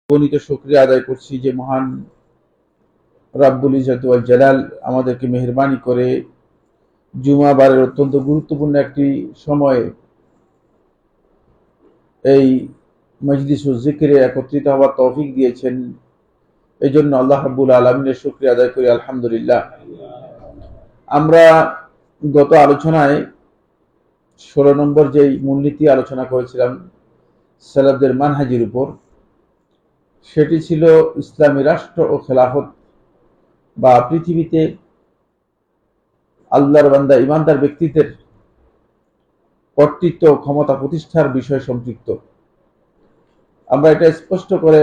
গণিত শুকরিয়া আদায় করছি যে মহান রাব্বুল ইজ্জত ওয়াল জালাল আমাদেরকে মেহেরবানি করে জুমাবারের অত্যন্ত গুরুত্বপূর্ণ একটি সময়ে এই মজলিসুল জিকিরে একত্রিত হওয়ার তৌফিক দিয়েছেন। এই জন্য আল্লাহ রাব্বুল আলামিনের শুকরিয়া আদায় করি, আলহামদুলিল্লাহ। আমরা গত আলোচনায় 16 নম্বর যেই মূলনীতি আলোচনা করেছিলাম সালাফদের মানহাজের উপর, সেটি ছিল ইসলামী রাষ্ট্র ও খেলাফত বা পৃথিবীতে আল্লাহর বান্দা ইমানদার ব্যক্তিদের কর্তৃত্ব ক্ষমতা প্রতিষ্ঠার বিষয় সম্পৃক্ত। আমরা এটা স্পষ্ট করে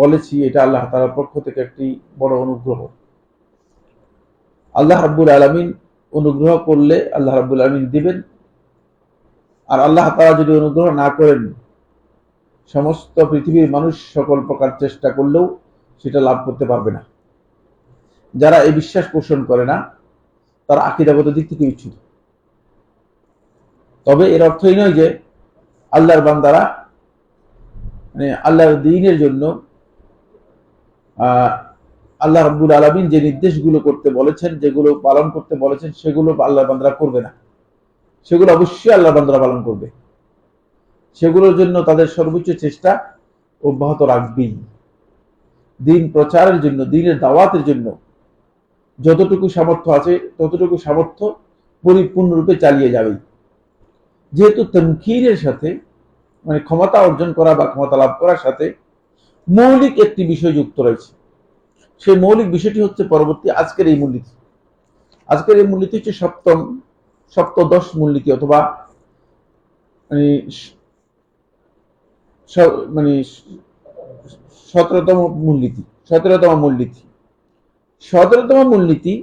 বলেছি, এটা আল্লাহ তাআলার পক্ষ থেকে একটি বড় অনুগ্রহ। আল্লাহ রাব্বুল আলামিন অনুগ্রহ করলে আল্লাহ রাব্বুল আলামিন দিবেন, আর আল্লাহ তাআলা যদি অনুগ্রহ না করেন সমস্ত পৃথিবীর মানুষ সকল প্রকার চেষ্টা করলেও সেটা লাভ করতে পারবে না। যারা এই বিশ্বাস পোষণ করে না তারা আকীদাগত দিক থেকে বিচ্যুত। তবে এর অর্থ এই নয় যে আল্লাহর বান্দারা আল্লাহর দ্বীনের জন্য আল্লাহ রাব্বুল আলামিন যে নির্দেশগুলো করতে বলেছেন, যেগুলো পালন করতে বলেছেন, সেগুলো আল্লাহর বান্দারা করবে না। সেগুলো অবশ্যই আল্লাহর বান্দারা পালন করবে, সেগুলোর জন্য তাদের সর্বোচ্চ চেষ্টা অব্যাহত রাখবেই। দ্বীন প্রচারের জন্য, দ্বীনের দাওয়াতের জন্য যতটুকু সামর্থ্য আছে ততটুকু সামর্থ্য পরিপূর্ণরূপে চালিয়ে যাবে। যেহেতু তামকিনের সাথে ক্ষমতা অর্জন করা বা ক্ষমতা লাভ করার সাথে মৌলিক একটি বিষয় যুক্ত রয়েছে, সেই মৌলিক বিষয়টি হচ্ছে পরবর্তী আজকের এই মূলনীতি। আজকের এই মূলনীতি হচ্ছে সপ্তদশ মূলনীতি অথবা 17তম মূলনীতি। 17তম মূলনীতি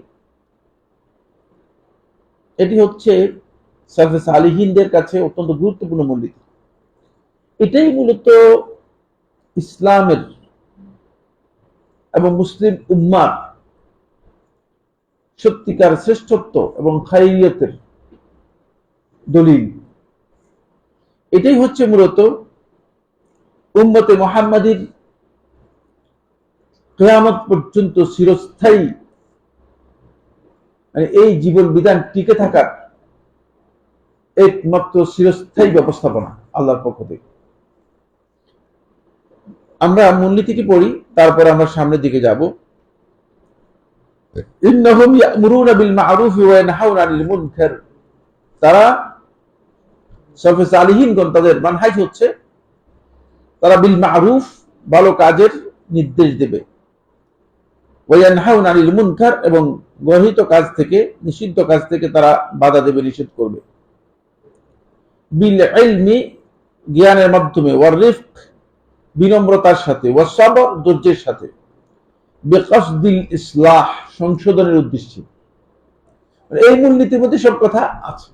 এটি হচ্ছে সালফে সালিহিনদের কাছে অত্যন্ত গুরুত্বপূর্ণ মূলনীতি। এটাই মূলত ইসলামের এবং মুসলিম উম্মার সত্যিকার শ্রেষ্ঠত্ব এবং খায়রিয়তের দলিল। এটাই হচ্ছে মূলত উম্মতে মুহাম্মাদীর কিয়ামত পর্যন্ত চিরস্থায়ী এই জীবন বিধান টিকে থাকার একমাত্র চিরস্থায়ী ব্যবস্থাপনা আল্লাহর পক্ষ থেকে। আমরা মূলনীতিটি পড়ি, তারপর আমরা সামনের দিকে যাব। ইন্নাহুম ইয়া'মুরুনা বিল মা'রুফি ওয়া ইয়ানহাউনা আনিল মুনকার। তারা সালফে সালিহিনগণ তাদের মানহাজ হচ্ছে তারা বিল মা'রুফ ভালো কাজের নির্দেশ দেবে, ওয়া ইয়ানহাউনা আনিল মুনকার এবং গর্হিত কাজ থেকে, নিষিদ্ধ কাজ থেকে তারা বাধা দেবে, নিষেধ করবে। বিল ইলমি জ্ঞানের মাধ্যমে, ওয়ার রিফক বিনম্রতার সাথে, ওয়াস সাবর ধৈর্যের সাথে, বিকাসদিল ইসলাহ সংশোধনের উদ্দেশ্যে। এই মূলনীতির মধ্যে সব কথা আছে।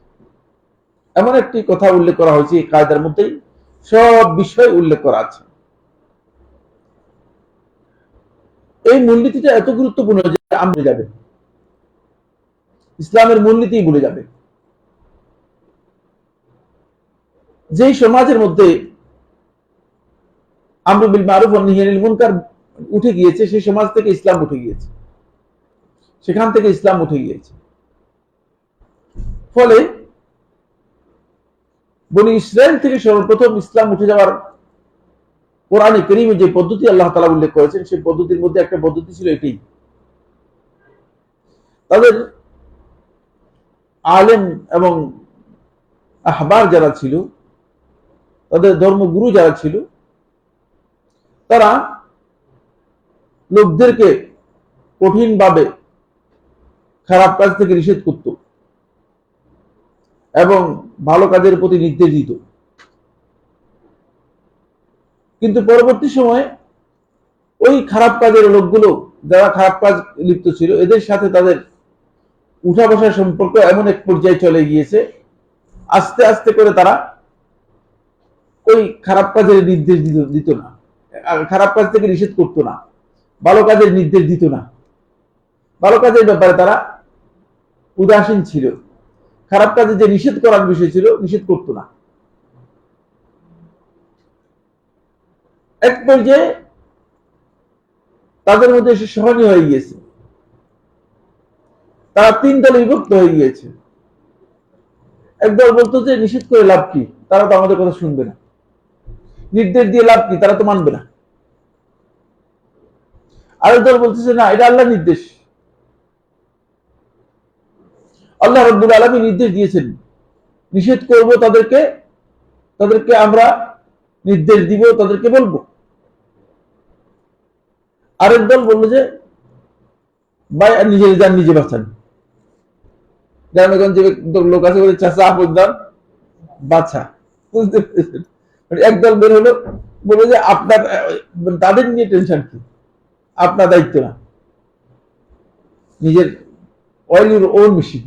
এমন একটি কথা উল্লেখ করা হয়েছে এই কায়দার মধ্যেই সব বিষয় উল্লেখ করা আছে। এই মূলনীতিটা এত গুরুত্বপূর্ণ যে আমরা যাবে ইসলামের মূলনীতি ভুলে যাবে। যেই সমাজের মধ্যে আমরু বিল মারুফ ওয়া নাহয়ি আনিল মুনকার উঠে গিয়েছে, সেই সমাজ থেকে ইসলাম উঠে গিয়েছে, সেখান থেকে ইসলাম উঠে গিয়েছে। ফলে বনি ইসরায়েল থেকে সর্বপ্রথম ইসলাম উঠে যাওয়ার কোরআনে কারীমে যে পদ্ধতি আল্লাহ তাআলা উল্লেখ করেছেন, সেই পদ্ধতির মধ্যে একটা পদ্ধতি ছিল এটাই। তাদের আলেম এবং আহবার যারা ছিল, তাদের ধর্মগুরু যারা ছিল, তারা লোকদেরকে কঠিনভাবে খারাপ কাজ থেকে নিষেধ করত এবং ভালো কাজের প্রতি নির্দেশ দিত। কিন্তু পরবর্তী সময়ে ওই খারাপ কাজের লোকগুলো, যারা খারাপ কাজ লিপ্ত ছিল, এদের সাথে তাদের উঠা বসার সম্পর্ক এমন এক পর্যায়ে চলে গিয়েছে, আস্তে আস্তে করে তারা ওই খারাপ কাজের নির্দেশ দিত না, খারাপ কাজ থেকে নিষেধ করতো না, ভালো কাজের নির্দেশ দিত না। ভালো কাজের ব্যাপারে তারা উদাসীন ছিল, খারাপ কাজে যে নিষেধ করার বিষয় ছিল নিষেধ করতো না। এক পর্যায়ে তাদের মধ্যে এসে সহনীয় হয়ে গিয়েছে, তারা 3 দলে বিভক্ত হয়ে গিয়েছে। একদল বলতো যে নিষেধ করে লাভ কি, তারা তো আমাদের কথা শুনবে না, নির্দেশ দিয়ে লাভ কি, তারা তো মানবে না। আরেক দল বলতেছে না, এটা আল্লাহর নির্দেশ, আল্লাহ রাব্বুল আলামিন নির্দেশ দিয়েছেন, নিষেধ করব তাদেরকে আমরা নির্দেশ দিব, তাদেরকে বলবো। আরেক দল বললো যে ভাই নিজের যান নিজে বাঁচান। গ্রামেগঞ্জে লোক আছে বলে চাষা আপন দান বাছা, বুঝতে পেরেছেন? একদল বের হলো, বলে যে আপনার তাদের নিয়ে টেনশন কি, আপনার দায়িত্ব না, নিজের অয়েল ইউর ওন মেশিন।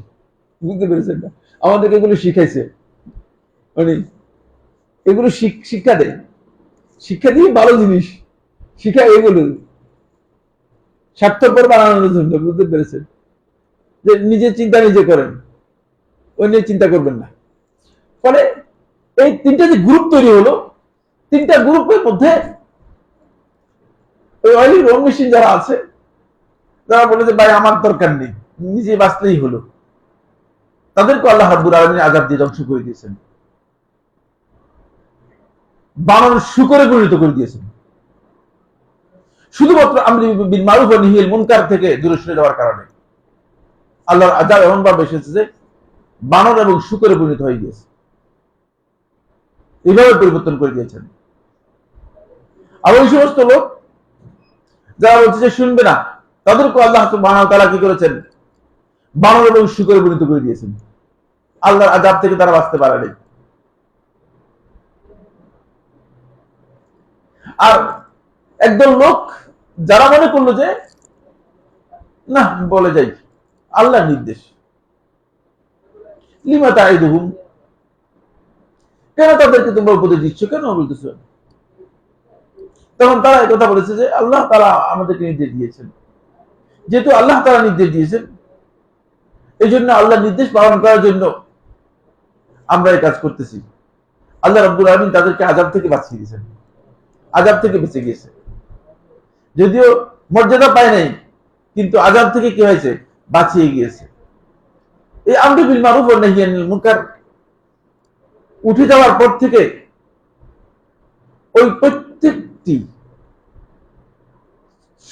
বুঝতে পেরেছেন না? আমাদেরকে এগুলো শিখাইছে, মানে এগুলো শিক্ষা দেয়, শিক্ষা দিয়ে ভালো জিনিস শিক্ষা, এগুলো স্বার্থপর বানানোর জন্য। বুঝতে পেরেছেন? যে নিজের চিন্তা নিজে করেন, ওই নিয়ে চিন্তা করবেন না। ফলে এই 3টা যে গ্রুপ তৈরি হলো, 3টা গ্রুপের মধ্যে ওই অয়েল রং মেশিন যারা আছে, যারা বলে যে ভাই আমার দরকার নেই, নিজে বাঁচলেই হলো, তাদেরকে আল্লাহ রাব্বুল আলামিন আযাব দিয়ে ধ্বংস করে দিয়েছেন, বানর শুকরে পরিণত করে দিয়েছেন, শুধুমাত্র আমরি বিল মারুফ ওয়া নাহি আনিল মুনকার থেকে দূরে সরে যাওয়ার কারণে। আল্লাহর আযাব এমন ভাবে এসেছে যে বানর এবং শুকরে পরিণত হয়ে গিয়েছে, এইভাবে পরিবর্তন করে দিয়েছেন। আর ওই সমস্ত লোক যারা বলছে যে শুনবে না, তাদেরকে আল্লাহ সুবহানাহু ওয়া তাআলা কি করেছেন, বানর এবং শুকরে পরিণত করে দিয়েছেন। আল্লাহর আযাব থেকে তারা বাঁচতে পারে নাই। আর একদল লোক যারা মনে করলো যে না, বলে যাই আল্লাহর নির্দেশ, লিমা তাইদুহুম, কেন তাদেরকে তোমরা উপদেশ দিচ্ছ, কেন বলতেছ? তখন তারা কথা বলেছে যে আল্লাহ তাআলা আমাদেরকে নির্দেশ দিয়েছেন, যেহেতু আল্লাহ তাআলা নির্দেশ দিয়েছেন, এই জন্য আল্লাহর নির্দেশ পালন করার জন্য আমরা এই কাজ করতেছি। আল্লাহ রাব্বুল আলামিন তাদেরকে আযাব থেকে বাঁচিয়ে দিয়েছেন, আযাব থেকে বেঁচে গিয়েছে। যদিও মর্যাদা পায় নাই, কিন্তু আযাব থেকে কি হয়েছে, বাঁচিয়ে গিয়েছে। এই আমরু বিল মারুফ ওয়া নাহি আনিল মুনকার উঠে যাওয়ার পর থেকে ওই প্রত্যেকটি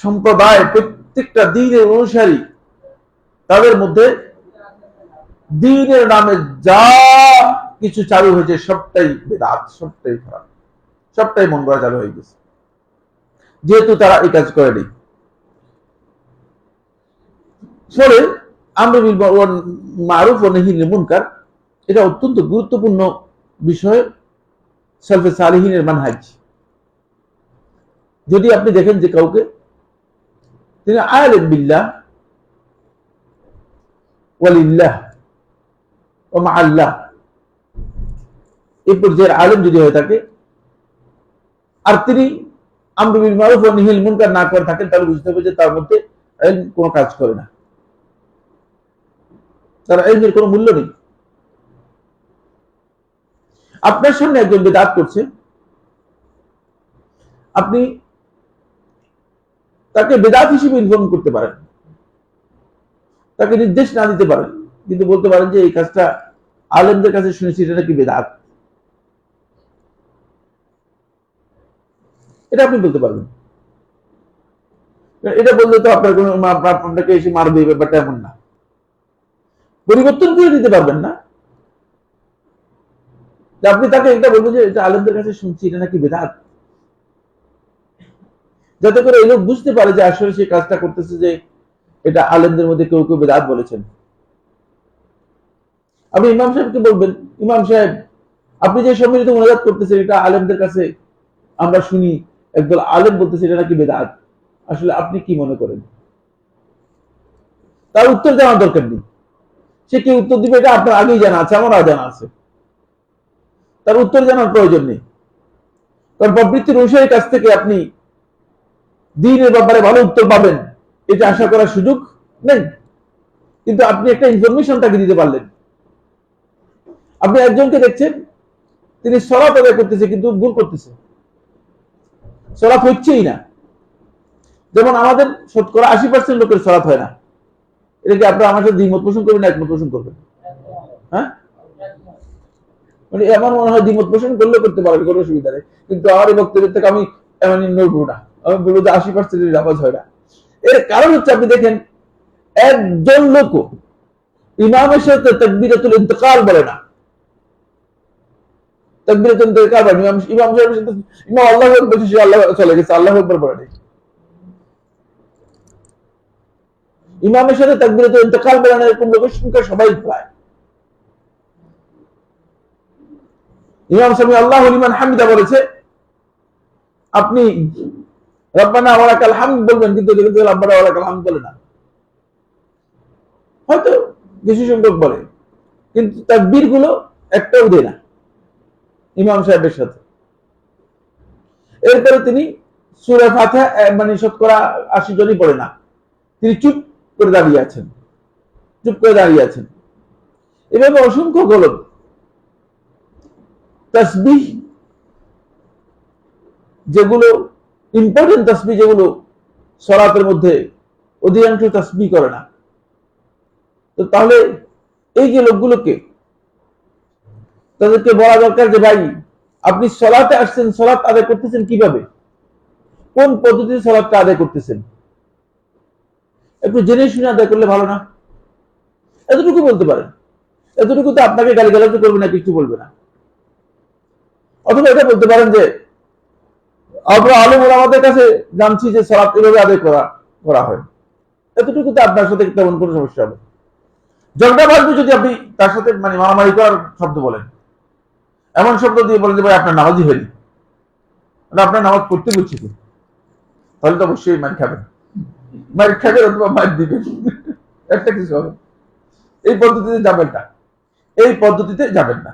সম্প্রদায়, প্রত্যেকটা দ্বীনের অনুসারী, তাদের মধ্যে দ্বীনের নামে যা কিছু চালু হয়েছে সবটাই বেদাত, সবটাই খারাপ, সবটাই মন গড়া চালু হয়ে গেছে, যেহেতু তারা এই কাজ করেনি। ফলে আমরু বিল মারুফ ওয়া নাহি আনিল মুনকার এটা অত্যন্ত গুরুত্বপূর্ণ বিষয় সালফে সালিহিনের মানহাজ। যদি আপনি দেখেন যে কাউকে তিনি আলিম বিল্লাহ ওয়ালিল্লাহ ওয়া মাআল্লাহ, এই পর্যায়ের আলেম যদি হয়ে থাকে, আর তিনি আমরু বিল মারুফ ওয়া নাহি আনিল মুনকার না করে থাকেন, তাহলে বুঝতে হবে যে তার মধ্যে ইলম কোনো কাজ করে না, তার ইলমের কোনো মূল্য নেই। আপনার সামনে একজন বিদআত করছে, আপনি তাকে বিদআত হিসেবে ইনফর্ম করতে পারেন, তাকে নির্দেশ না দিতে পারেন, কিন্তু বলতে পারেন যে এই কাজটা আলেমদের কাছে শুনেছি, এটা নাকি বিদআত, এটা আপনি বলতে পারবেন। এটা বললে তো আপনার কোনো, আপনাকে এসে মারবে, ব্যাপারটা এমন না। পরিবর্তন করে দিতে পারবেন না, আপনি তাকে এটা বলবেন যে এটা আলেমদের কাছে শুনছি, এটা নাকি বিদআত, যাতে করে এই লোক বুঝতে পারে যে আসলে সে কাজটা করতেছে যে এটা আলেমদের মধ্যে কেউ কেউ বিদআত বলেছেন। আপনি ইমাম সাহেবকে বলবেন, ইমাম সাহেব আপনি যে সম্মিলিত মুনাজাত করতেছেন, এটা আলেমদের কাছে আমরা শুনি, একদল আলেম বলতেছে এটা নাকি বিদআত, আসলে আপনি কি মনে করেন? তার উত্তর জানার দরকার নেই, সে কি উত্তর দিবে এটা আপনার আগেই জানা আছে, আমারও জানা আছে, তার উত্তর জানার প্রয়োজন নেই। কারণ প্রবৃত্তির অনুসারীর কাছ থেকে আপনি দ্বীনের ব্যাপারে ভালো উত্তর পাবেন এটা আশা করার সুযোগ নেই, কিন্তু আপনি একটা ইনফরমেশন তাকে দিতে পারলেন। আপনি একজনকে দেখছেন তিনি সালাত আদায় করতেছে কিন্তু ভুল করতেছে, সালাত হচ্ছেই না। যেমন আমাদের শতকরা 80% লোকের সালাত হয় না। এটা কি আপনারা আমার সাথে দ্বিমত পোষণ করবেন না একমত পোষণ করবেন? হ্যাঁ, মানে আমার মনে হয় দ্বিমত পোষণ করলে করতে পারবে, কোনো অসুবিধা নেই, কিন্তু আমার এই বক্তব্যের থেকে আমি এমন নড়বো না। আমি বলবো যে 80% নামাজ হয় না। এর কারণ হচ্ছে, আপনি দেখেন একজন লোক ইমামের সাথে তাকবীরাতুল ইন্তেকাল বলে না। তাকবীরাতুল ইন্তেকাল বলে ইমাম সাহেবের সাথে ইমাম আল্লাহু আকবার বলছে, আল্লাহ চলে গেছে, আল্লাহু আকবার বলে নাই। ইমামের সাথে তাকবীরাতুল ইন্তেকাল বলে না এরকম লোকের সংখ্যা সবাই প্রায়। ইমাম সামি আল্লাহু লিমান হামিদা বলেছে, আপনি রব্বানা ওয়া লাকাল হামদ বলবেন, কিন্তু রব্বানা ওয়া লাকাল হামদ বলে না। হয়তো কিছু সংখ্যক বলে, কিন্তু তাকবীর গুলো একটাও দেয় না ইমাম সাহেবের সাথে। এরপরে তিনি সূরা ফাতিহা মানে শতকরা 80 জনই পড়ে না। তিনি চুপ করে দাঁড়িয়ে আছেন, চুপ করে দাঁড়িয়ে আছেন। এভাবে অসংখ্য গলত তাসবিহ, যেগুলো ইম্পর্টেন্ট তাসবিহ, যেগুলো সালাতের মধ্যে অধিকাংশ তাসবিহ করে না। তো তাহলে এই যে লোকগুলোকে, তাদেরকে বলা দরকার যে ভাই, আপনি সালাতে আসছেন, সালাত আদায় করতেছেন কিভাবে, কোন পদ্ধতিতে সালাতটা আদায় করতেছেন, একটু জেনে শুনে আদায় করলে ভালো না? এতটুকু বলতে পারেন, এতটুকু তো আপনাকে গালিগালাজ করবে না, কিছু বলবে না। অথবা এটা বলতে পারেন যে আমরা আলেম ওলামাদের কাছে জানছি যে সালাত এভাবে আদায় করা হয়। এতটুকু তো আপনার সাথে তেমন কোনো সমস্যা হবে। ঝগড়া বাঁধবে যদি আপনি তার সাথে মানে মারামারি করার শব্দ বলেন, এমন শব্দ দিয়ে বলেন যে ভাই আপনার নামাজই হয়নি, আপনার নামাজ পড়তে বলছি কি, তাহলে তো অবশ্যই মার খাবেন, মার খাবেন অথবা মার দিবেন, একটা কিছু হবে। এই পদ্ধতিতে যাবেন না, এই পদ্ধতিতে যাবেন না।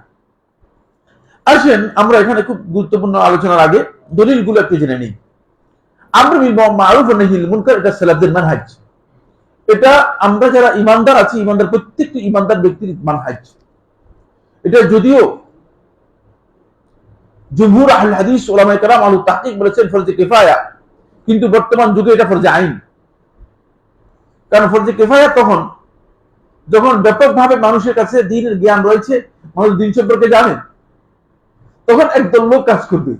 আসেন আমরা এখানে খুব গুরুত্বপূর্ণ আলোচনার আগে দলিলগুলো একটু জেনে নিই। আমর বিল মারুফ ওয়া নাহি আনিল মুনকার, এটা সালাফদের মানহাজ। এটা আমরা যারা ইমানদার আছি, ইমানদার প্রত্যেকটি ইমানদার ব্যক্তির মানহাজ। এটা যদিও জুমহুর আহলে হাদিস উলামায়ে কেরাম আহলুত তাহকিক বলেছেন ফরজে কিফায়া, কিন্তু বর্তমান যুগে এটা ফরজে আইন। কারণ ফরজে কিফায়া তখন যখন ব্যাপকভাবে মানুষের কাছে দ্বীনের জ্ঞান রয়েছে, মানুষ দ্বীন সম্পর্কে জানে, তখন একদল লোক কাজ করবে।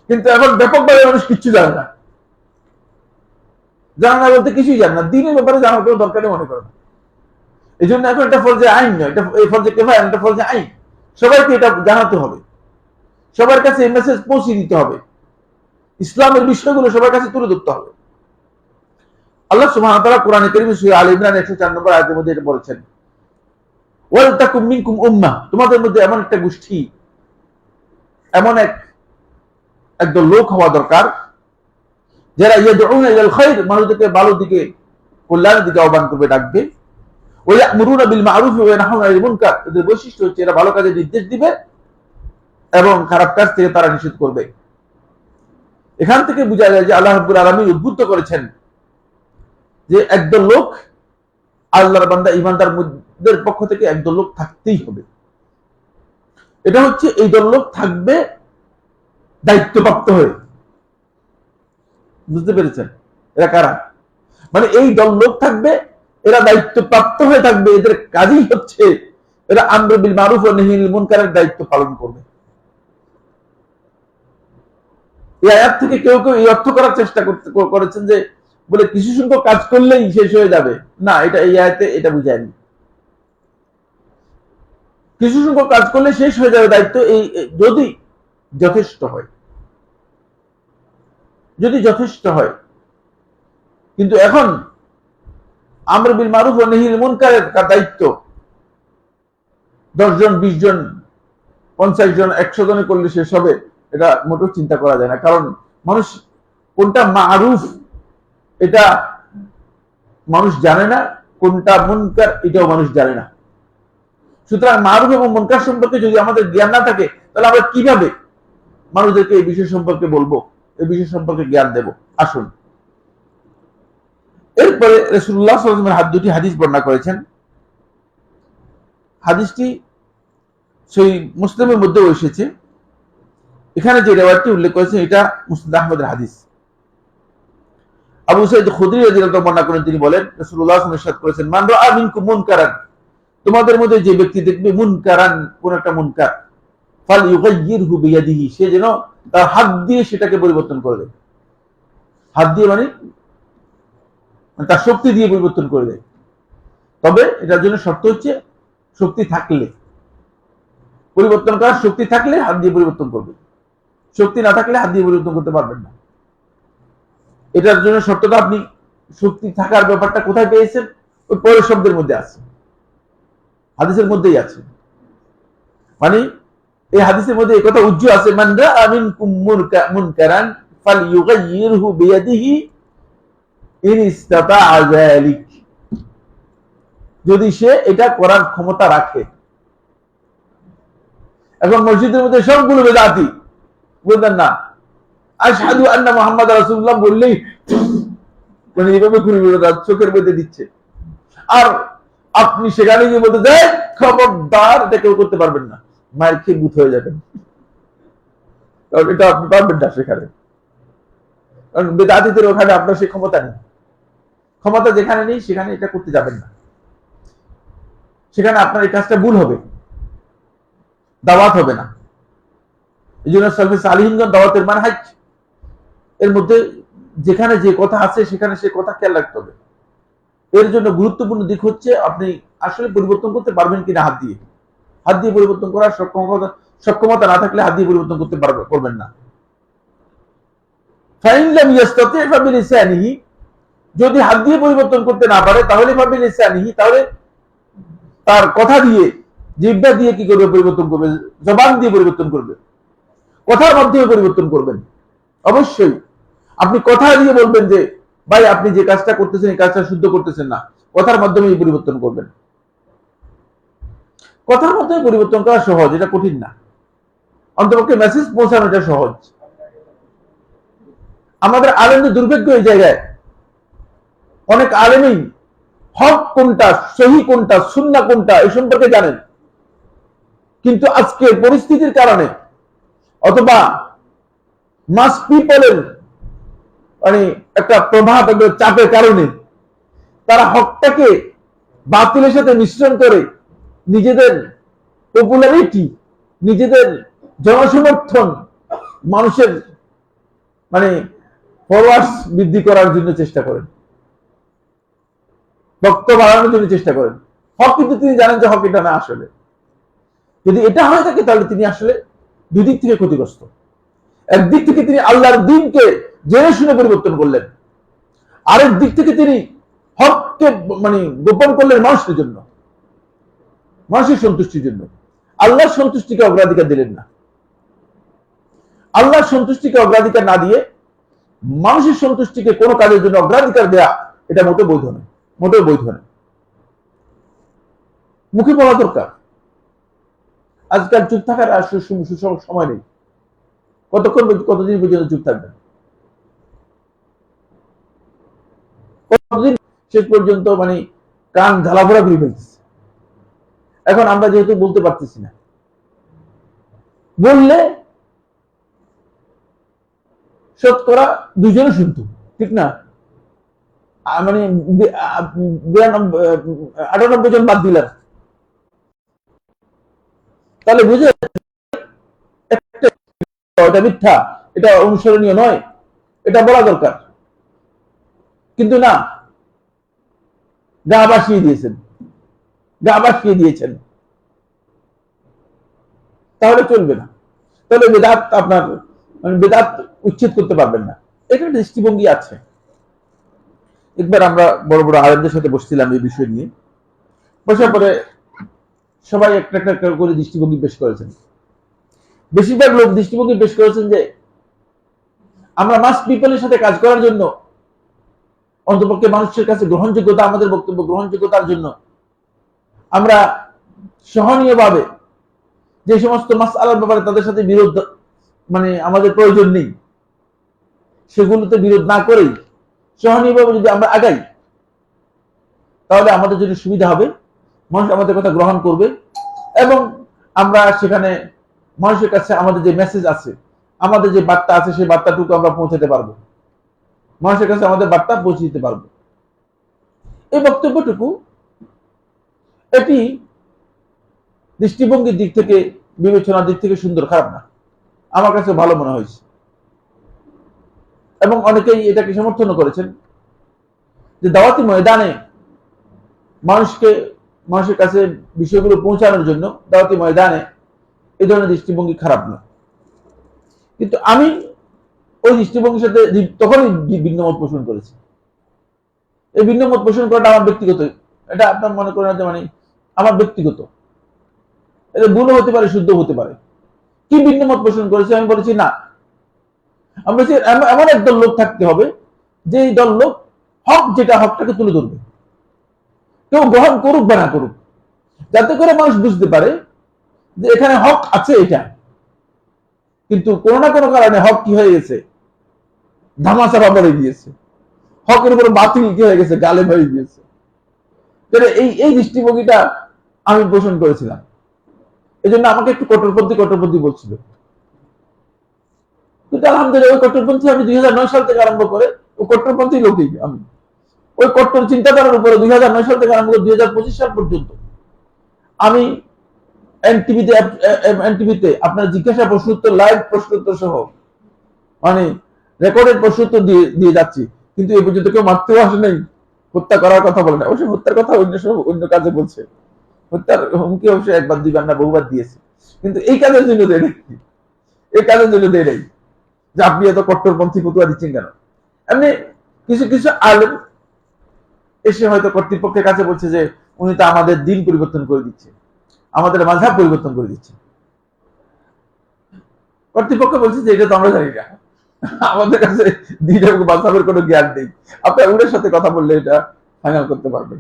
কিন্তু এখন ব্যাপকভাবে মানুষ কিচ্ছু জানে না, জানে না বলতে কিছুই জানে না, দ্বীনের ব্যাপারে জানার কোনো দরকারই মনে করে না। এই জন্য এখন এটা ফরজে আইন নয়, এটা এই ফরজে কিফায়া, এটা ফরজে আইন। সবাইকে এটা জানাতে হবে, সবার কাছে এই মেসেজ পৌঁছে দিতে হবে, ইসলামের বিষয়গুলো সবার কাছে তুলে ধরতে হবে। আল্লাহ সুবহানাহু ওয়া তাআলা কোরআনে কারীমে সূরা আলে ইমরান 104 নম্বর আয়াতের মধ্যে এটা বলেছেন, ওয়াল তাকুম মিনকুম উম্মাহ, তোমাদের মধ্যে এমন একটা গোষ্ঠী, এমন একদল লোক হওয়া দরকার, যারা ইয়াদউনা ইলাল খায়র, মানুষদেরকে ভালোর দিকে, কল্যাণের দিকে আহ্বান করবে, ডাকবে। ওয়া ইয়া'মুরুনা বিল মা'রুফ ওয়া ইয়ানহাউনা আনিল মুনকার, এদের বৈশিষ্ট্য হচ্ছে এরা ভালো কাজের নির্দেশ দিবে এবং খারাপ কাজ থেকে তারা নিষেধ করবে। এখান থেকে বোঝা যায় যে আল্লাহ রাব্বুল আলামিন উদ্বুদ্ধ করেছেন যে একদল লোক, আল্লাহর বান্দা ইমানদারদের পক্ষ থেকে একদল লোক থাকতেই হবে। এটা হচ্ছে এই দল লোক থাকবে দায়িত্বপ্রাপ্ত হয়ে। বুঝতে পেরেছেন এরা কারা? মানে এই দল লোক থাকবে, এরা দায়িত্বপ্রাপ্ত হয়ে থাকবে, এদের কাজই হচ্ছে এরা আমর বিল মারুফ ওয়া নাহি আনিল মুনকারের দায়িত্ব পালন করবে। এই আয়াত থেকে কেউ কেউ এই অর্থ করার চেষ্টা করেছেন যে বলে কিছু সংখ্যক কাজ করলেই শেষ হয়ে যাবে, না, এটা এই আয়াতে এটা বুঝায়নি। কিছু সংখ্যক কাজ করলে শেষ হয়ে যাবে দায়িত্ব, এই যদি যথেষ্ট হয়, যদি যথেষ্ট হয়। কিন্তু এখন আমর বিল মারুফ ওয়া নাহি আনিল মুনকারের দায়িত্ব 10 জন, 20 জন, 50 জন, 100 জনে করলে শেষ হবে, এটা মোটেও চিন্তা করা যায় না। কারণ মানুষ কোনটা মারুফ এটা মানুষ জানে না, কোনটা মুনকার এটাও মানুষ জানে না। সুতরাং মারুফ এবং মুনকার সম্পর্কে যদি আমাদের জ্ঞান না থাকে, তাহলে আমরা কিভাবে মানুষদেরকে এই বিষয় সম্পর্কে বলবো, এই বিষয় সম্পর্কে জ্ঞান দেব? আসুন, এরপরে রাসূলুল্লাহ সাল্লাল্লাহু আলাইহি ওয়াসাল্লাম দুটি হাদিস বর্ণনা করেছেন। হাদিসটি সেই মুসলিমের মধ্যেও এসেছে। এখানে যে রেওয়ায়তটি উল্লেখ করেছেন এটা মুসনাদ আহমদের হাদিস। আবু সাঈদ খুদরি রাদিয়াল্লাহু আনহু বর্ণনা করেন, তিনি বলেন রাসূলুল্লাহ সাল্লাল্লাহু আলাইহি ওয়াসাল্লাম ইরশাদ করেছেন, মান রাআ মিনকুম মুনকারান, তোমাদের মধ্যে যে ব্যক্তি দেখবে মুনকারান, কোন একটা মুনকার, ফালইউগাইয়িরহু বিয়াদিহি, সে যেন তার হাত দিয়ে সেটাকে পরিবর্তন করে দেয়। হাত দিয়ে মানে তার শক্তি দিয়ে পরিবর্তন করে দেয়। তবে এটার জন্য শর্ত হচ্ছে শক্তি থাকলে, পরিবর্তন করার শক্তি থাকলে হাত দিয়ে পরিবর্তন করবে, শক্তি না থাকলে হাত দিয়ে পরিবর্তন করতে পারবেন না। এটার জন্য শর্তটা আপনি শক্তি থাকার ব্যাপারটা কোথায় পেয়েছেন? ওই পরের শব্দের মধ্যে আছে, হাদিসের মধ্যেই আছে। মানে এই হাদিসের মধ্যে এই কথা উজ্জ্ব আছে, মান রাআ মিনকুম মুনকারান ফালইউগাইয়িরহু বিয়াদিহি ইন ইসতাতাআ যালিক, যদি সে এটা করার ক্ষমতা রাখে। এখন মসজিদের মধ্যে সবগুলো বেদাতি, বলতেন না আশহাদু আন্না মুহাম্মাদ রাসূলুল্লাহ বললেই মানে এইভাবে ঘুরে ঘুরে চোখের মধ্যে দিচ্ছে, আর আপনি সেখানে গিয়ে বলতে দেয় খবরদার, এটা কেউ করতে পারবেন না, মায়ের খেয়ে বুথ হয়ে যাবেন, কারণ এটা আপনি পারবেন না সেখানে, কারণ বেদাতিদের ওখানে আপনার সেই ক্ষমতা নেই। ক্ষমতা যেখানে নেই সেখানে এটা করতে যাবেন না, সেখানে আপনার এই কাজটা ভুল হবে, দাওয়াত হবে না। এই জন্য সালফে সালিহিনগণ দাওয়াতের মানহাজ এর মধ্যে যেখানে যে কথা আছে সেখানে সে কথা খেয়াল রাখতে হবে। এর জন্য গুরুত্বপূর্ণ দিক হচ্ছে আপনি আসলে পরিবর্তন করতে পারবেন কিনা হাত দিয়ে। হাত দিয়ে পরিবর্তন করার সক্ষমতা না থাকলে হাত দিয়ে পরিবর্তন করতে পারবেন না। ফাইন লাম ইয়াস্তাতি ফা বিলিসানিহি, যদি হাত দিয়ে পরিবর্তন করতে না পারে তাহলে ফা বিলিসানিহি, তাহলে তার কথা দিয়ে, জিহ্বা দিয়ে কি করবে? পরিবর্তন করবে, জবান দিয়ে পরিবর্তন করবে, কথার মাধ্যমে পরিবর্তন করবেন। অবশ্যই আপনি কথা দিয়ে বলবেন যে ভাই আপনি যে কাজটা করতেছেন এই কাজটা শুদ্ধ করতেছেন না, কথার মাধ্যমে পরিবর্তন করবেন। কথার মাধ্যমে পরিবর্তন করা সহজ, এটা কঠিন না। অন্তপক্ষে মেসেজ পৌঁছানোটা সহজ। আমাদের আলেমদের দুর্ভাগ্য এই জায়গায়, অনেক আলেমই হক কোনটা, সহি কোনটা, সুন্নাহ কোনটা এই সম্পর্কে জানেন, কিন্তু আজকে পরিস্থিতির কারণে অথবা মাস পিপলের মানে একটা প্রভাব, একটা চাপের কারণে তারা হকটাকে বাতিলের সাথে মিশ্রণ করে নিজেদের পপুলারিটি, নিজেদের জনসমর্থন, মানুষের মানে ফলোয়ার্স বৃদ্ধি করার জন্য চেষ্টা করেন, বক্তব্য বাড়ানোর জন্য চেষ্টা করেন। হক কিন্তু তিনি জানেন যে হক এটা না। আসলে যদি এটা হয়ে থাকে তাহলে তিনি আসলে দুই দিক থেকে ক্ষতিগ্রস্ত। একদিক থেকে তিনি আল্লাহর দ্বীনকে জেনে শুনে পরিবর্তন করলেন, আরেক দিক থেকে তিনি হককে মানে গোপন করলেন মানুষের জন্য, মানুষের সন্তুষ্টির জন্য। আল্লাহর সন্তুষ্টিকে অগ্রাধিকার দিলেন না। আল্লাহর সন্তুষ্টিকে অগ্রাধিকার না দিয়ে মানুষের সন্তুষ্টিকে কোনো কাজের জন্য অগ্রাধিকার দেয়া, এটা মোটেও বৈধ নয়, মোটেও বৈধ নয়। মুখে বলা দরকার। আজকাল চুপ থাকার আর সময় নেই। কতদিন পর্যন্ত চুপ থাকবেন? কতদিন শেষ পর্যন্ত মানে কান ঝালাফোড়া করে ফেলতেছে। এখন আমরা যেহেতু বলতে পারতেছি না, বললে শতকরা দুইজনে শুনতো, ঠিক না? মানে 98 জন বাদ দিলাম, তাহলে বুঝে এটা মিথ্যা, এটা অনুসরণীয় নয়, এটা বলা দরকার। কিন্তু না, গা ভাসিয়ে দিয়েছেন, গা ভাসিয়ে দিয়েছেন, তাহলে চলবে না। তাহলে বেদাত আপনার মানে বেদাত উচ্ছেদ করতে পারবেন না। এটা দৃষ্টিভঙ্গি আছে। একবার আমরা বড় বড় আলেমদের সাথে বসছিলাম এই বিষয় নিয়ে, বসার পরে সবাই একটা একটা করে দৃষ্টিভঙ্গি পেশ করেছেন। বেশিরভাগ লোক দৃষ্টিভঙ্গি পেশ করেছেন যে আমরা মাস পিপলের সাথে কাজ করার জন্য, অন্তপক্ষে মানুষের কাছে গ্রহণযোগ্যতা, আমাদের বক্তব্য গ্রহণযোগ্যতার জন্য আমরা সহনীয়ভাবে যে সমস্ত মাসআলার ব্যাপারে তাদের সাথে বিরোধ মানে আমাদের প্রয়োজন নেই, সেগুলোতে বিরোধ না করেই সহনীয়ভাবে যদি আমরা আগাই তাহলে আমাদের জন্য সুবিধা হবে, মানুষ আমাদের কথা গ্রহণ করবে এবং আমরা সেখানে মানুষের কাছে আমাদের যে মেসেজ আছে আমাদের যে বার্তা আছে সেই বার্তাটুকু আমরা পৌঁছাতে পারবো, মানুষের কাছে আমাদের বার্তা পৌঁছে দিতে পারবো। এই বক্তব্যটুকু এটি দৃষ্টিভঙ্গির দিক থেকে, বিবেচনার দিক থেকে সুন্দর, খারাপ না, আমার কাছে ভালো মনে হয়েছে। এবং অনেকেই এটাকে সমর্থন করেছেন যে দাওয়াতি ময়দানে মানুষের কাছে বিষয়গুলো পৌঁছানোর জন্য দাওয়াতি ময়দানে এই ধরনের দৃষ্টিভঙ্গি খারাপ না। কিন্তু আমি ওই দৃষ্টিভঙ্গির সাথে তখনই ভিন্নমত পোষণ করেছি। এই ভিন্নমত পোষণ করাটা আমার ব্যক্তিগত, এটা আপনার মনে করেন যে মানে আমার ব্যক্তিগত, এটা ভুল হতে পারে, শুদ্ধ হতে পারে। কি ভিন্নমত পোষণ করেছি? আমি বলেছি না, আমি বলেছি এমন একদল লোক থাকতে হবে যে এই দল লোক হক যেটা, হকটাকে তুলে ধরবে, কেউ গ্রহণ করুক বা না করুক, যাতে করে মানুষ বুঝতে পারে যে এখানে হক আছে এটা, কিন্তু কোনো না কোনো কারণে হক কি হয়ে গেছে, ধামাচাপা পড়ে গিয়েছে, হকের উপর বাতিল কি হয়ে গেছে, গালেব হয়ে গিয়েছে। এই দৃষ্টিভঙ্গিটা আমি পোষণ করেছিলাম। এই জন্য আমাকে একটু কট্টরপন্থী বলছিল, কিন্তু আলহামদুলিল্লাহ ওই কট্টরপন্থী আমি 2009 সাল থেকে আরম্ভ করে ওই কট্টরপন্থী লোকই আমি, ওই কট্টর চিন্তাধারার উপরে 2009 সাল থেকে আরম্ভ করে 2025 সাল পর্যন্ত আমি এনটিভিতে আপনার জিজ্ঞাসা প্রশ্ন উত্তর, লাইভ প্রশ্ন উত্তর সহ মানে রেকর্ডের প্রশ্ন উত্তর দিয়ে যাচ্ছি। কিন্তু এই পর্যন্ত কেউ মারতেও আসে নাই, হত্যা করার কথা বলে না। অবশ্যই হত্যার কথা অন্য কাজে বলছে, হত্যার হুমকি অবশ্যই একবার দুইবার না বহুবার দিয়েছে, কিন্তু এই কাজের জন্য দেয় নাই, এই কাজের জন্য দেয় নাই যে আপনি এত কট্টরপন্থী ফতুয়া দিচ্ছেন কেন। এমনি কিছু কিছু আলেম এসে হয়তো কর্তৃপক্ষের কাছে বলছে যে উনি তো আমাদের দিন পরিবর্তন করে দিচ্ছে, আমাদের মাযহাব পরিবর্তন করে দিচ্ছে। কর্তৃপক্ষ বলছে যে এটা তো আমরা জানি না, আমাদের কাছে দিন এবং মাযহাবের কোনো জ্ঞান নেই, আপনার উনার সাথে কথা বললে এটা ফাইনাল করতে পারবেন।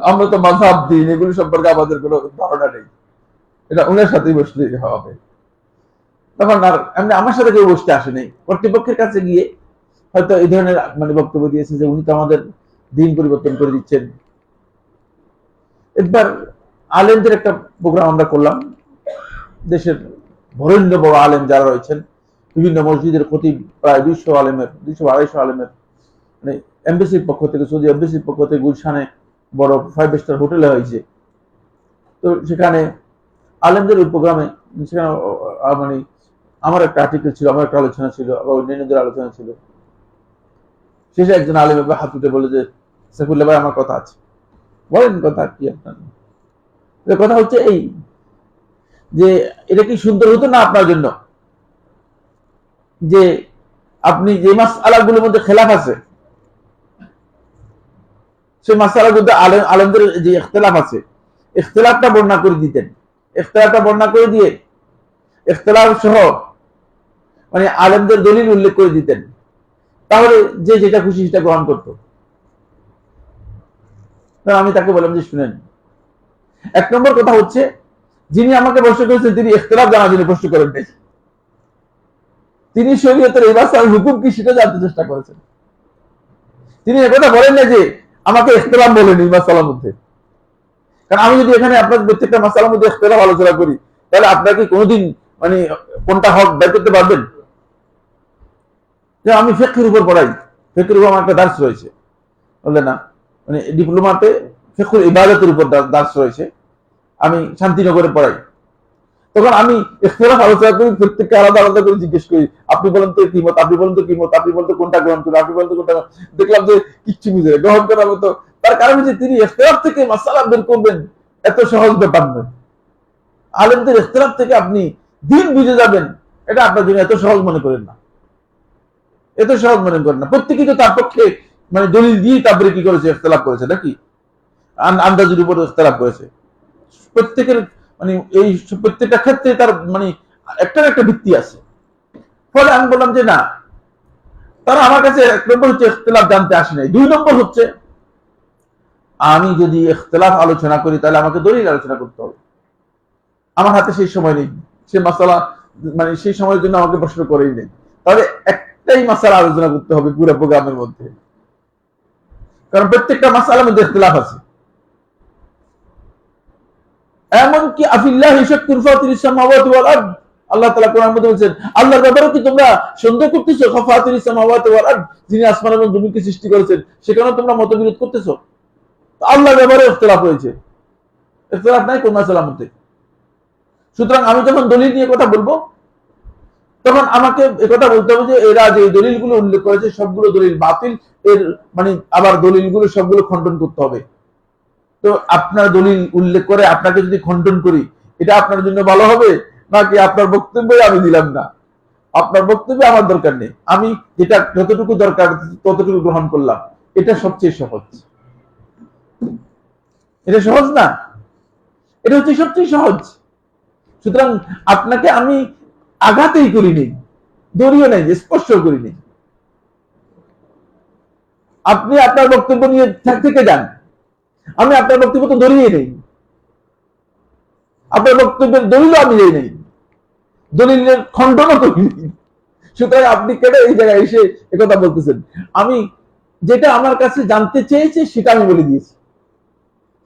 আমরা তো মাযহাব, দিন এগুলো সম্পর্কে আমাদের কোনো ধারণা নেই, এটা উনার সাথেই বসলে হবে। তখন আর এমনি আমার সাথে কেউ বসতে আসে নাই, কর্তৃপক্ষের কাছে গিয়ে হয়তো এই ধরনের মানে বক্তব্য দিয়েছে যে উনি তো আমাদের দিন পরিবর্তন করে দিচ্ছেন। একবার আলেমদের একটা প্রোগ্রাম আমরা করলাম, দেশের বরেণ্য বড় আলেম যারা রয়েছেন, বিভিন্ন মসজিদের খতিব, প্রায় 200-250 আলেমের মানে এমবেসির পক্ষ থেকে, সৌদি এমবেসির পক্ষ থেকে গুলশানে বড় 5 স্টার হোটেলে হয়েছে। তো সেখানে আলেমদের ওই প্রোগ্রামে সেখানে মানে আমার একটা আর্টিকেল ছিল, আমার একটা আলোচনা ছিল, আবার অন্যান্যদের আলোচনা ছিল। শেষে একজন আলেম এবার হাত উঠে বলে যে সাইফুল্লাহ ভাই আমার কথা আছে। বলেন কথা কি আপনার? কথা হচ্ছে এই যে এটা কি সুন্দর হতো না আপনার জন্য যে আপনি যে মাসআলাগুলোর মধ্যে খেলাফ আছে, সেই মাসআলার মধ্যে আলেমদের যে ইখতিলাফ আছে, ইখতিলাফটা বর্ণনা করে দিতেন, ইখতিলাফটা বর্ণনা করে দিয়ে ইখতিলাফ সহ মানে আলেমদের দলিল উল্লেখ করে দিতেন, তাহলে যে যেটা খুশি সেটা গ্রহণ করত। আমি তাকে বললাম যে শুনেন, 1 নম্বর কথা হচ্ছে যিনি আমাকে প্রশ্ন করেছেন তিনি ইখতিলাফ জানার জন্য প্রশ্ন করেন নাই, তিনি শরীয়তের এই মাসআলার হুকুম কি সেটা জানতে চেষ্টা করেছেন। তিনি একথা বলেন না যে আমাকে ইখতিলাফ বলেন এই মাসআলার মধ্যে। কারণ আমি যদি এখানে আপনার প্রত্যেকটা মাসআলার মধ্যে ইখতিলাফ আলোচনা করি, তাহলে আপনার কি কোনোদিন মানে কোনটা হক বের করতে পারবেন? যে আমি ফিকহের উপর পড়াই, ফিকহের উপর আমার একটা দার্স রয়েছে, বললেন না মানে ডিপ্লোমাতে ফিকহুল ইবাদতের উপর দার্স রয়েছে, আমি শান্তিনগরে পড়াই। তখন আমি ইখতিলাফ আলোচনা করি, প্রত্যেককে আলাদা আলাদা করে জিজ্ঞেস করি, আপনি বলেন তো কি মত, আপনি বলেন তো কি মত, আপনি বলেন তো কোনটা গ্রহণ করুন, আপনি বলেন তো কোনটা। দেখলাম যে কিচ্ছু বুঝে গ্রহণ করার মতো, তার কারণ হচ্ছে তিনি ইখতিলাফ থেকে মাসআলা বের করবেন এত সহজ ব্যাপার নয়। আলেমদের ইখতিলাফ থেকে আপনি দিন বুঝে যাবেন, এটা আপনার জন্য এত সহজ মনে করেন না, এত সহজ মনে করেন না। প্রত্যেকেই তো তার পক্ষে মানে দলিল দিয়ে তারপরে কি করেছে, ইখতিলাফ করেছে নাকি, আন্দাজের উপর ইখতিলাফ করেছে। প্রত্যেকের মানে এই প্রত্যেকটা ক্ষেত্রে তার মানে একটা একটা ভিত্তি আছে। ফলে আমি বললাম যে না, তারা আমার কাছে 1 নম্বর হচ্ছে ইখতিলাফ জানতে আসে নাই, 2 নম্বর হচ্ছে আমি যদি ইখতিলাফ আলোচনা করি তাহলে আমাকে দলিল আলোচনা করতে হবে। আমার হাতে সেই সময় নেই, সে মাসালা মানে সেই সময়ের জন্য আমাকে প্রশ্ন করেই নেই, তাহলে একটাই মাসালা আলোচনা করতে হবে পুরো প্রোগ্রামের মধ্যে, কারণ প্রত্যেকটা মাসালার মধ্যে ইখতিলাফ আছে। এমনকি আফিল্লাহি শাক্কুন ফাতিরিস সামাওয়াতি ওয়াল আরদ, আল্লাহ তাআলা কোরআনের মধ্যে বলেছেন, আল্লাহর ব্যাপারে কি তোমরা সন্দেহ করতেছো? খাফাতিরিস সামাওয়াতি ওয়াল আরদ, যিনি আসমান এবং জমিনকে সৃষ্টি করেছেন, সেখানেও তোমরা মতবিরোধ করতেছো। আল্লাহর ব্যাপারে ইখতিলাফ হয়েছে, ইখতিলাফ নাই কোন মাসালার মধ্যে। সুতরাং আমি যখন দলিল নিয়ে কথা বলবো, তখন আমাকে একথা বলতে হবে যে এরা যে দলিলগুলো উল্লেখ করেছে সবগুলো দলিল বাতিল, এর মানে আবার দলিলগুলো সবগুলো খণ্ডন করতে হবে। তো আপনার দলিল উল্লেখ করে আপনাকে যদি খণ্ডন করি, এটা আপনার জন্য ভালো হবে নাকি আপনার বক্তব্যে আমি দিলাম না? আপনার বক্তব্যে আমার দরকার নেই, আমি যেটা যতটুকু দরকার ততটুকু গ্রহণ করলাম, এটা সবচেয়ে সহজ। এটা সহজ না? এটা হচ্ছে সবচেয়ে সহজ। সুতরাং আপনাকে আমি আঘাতেই করিনি, দড়িও নাই, স্পর্শ করিনি। আপনি আপনার বক্তব্য নিয়ে থেকে যান, আমি আপনার বক্তব্য তো ধরিয়ে নেই, আপনার বক্তব্যের দলিলও আমি নেই নেই, দলিলের খণ্ডনও করিনি। সুতরাং আপনি কেন এই জায়গায় এসে একথা বলতেছেন? আমি যেটা আমার কাছে জানতে চেয়েছে সেটা আমি বলে দিয়েছি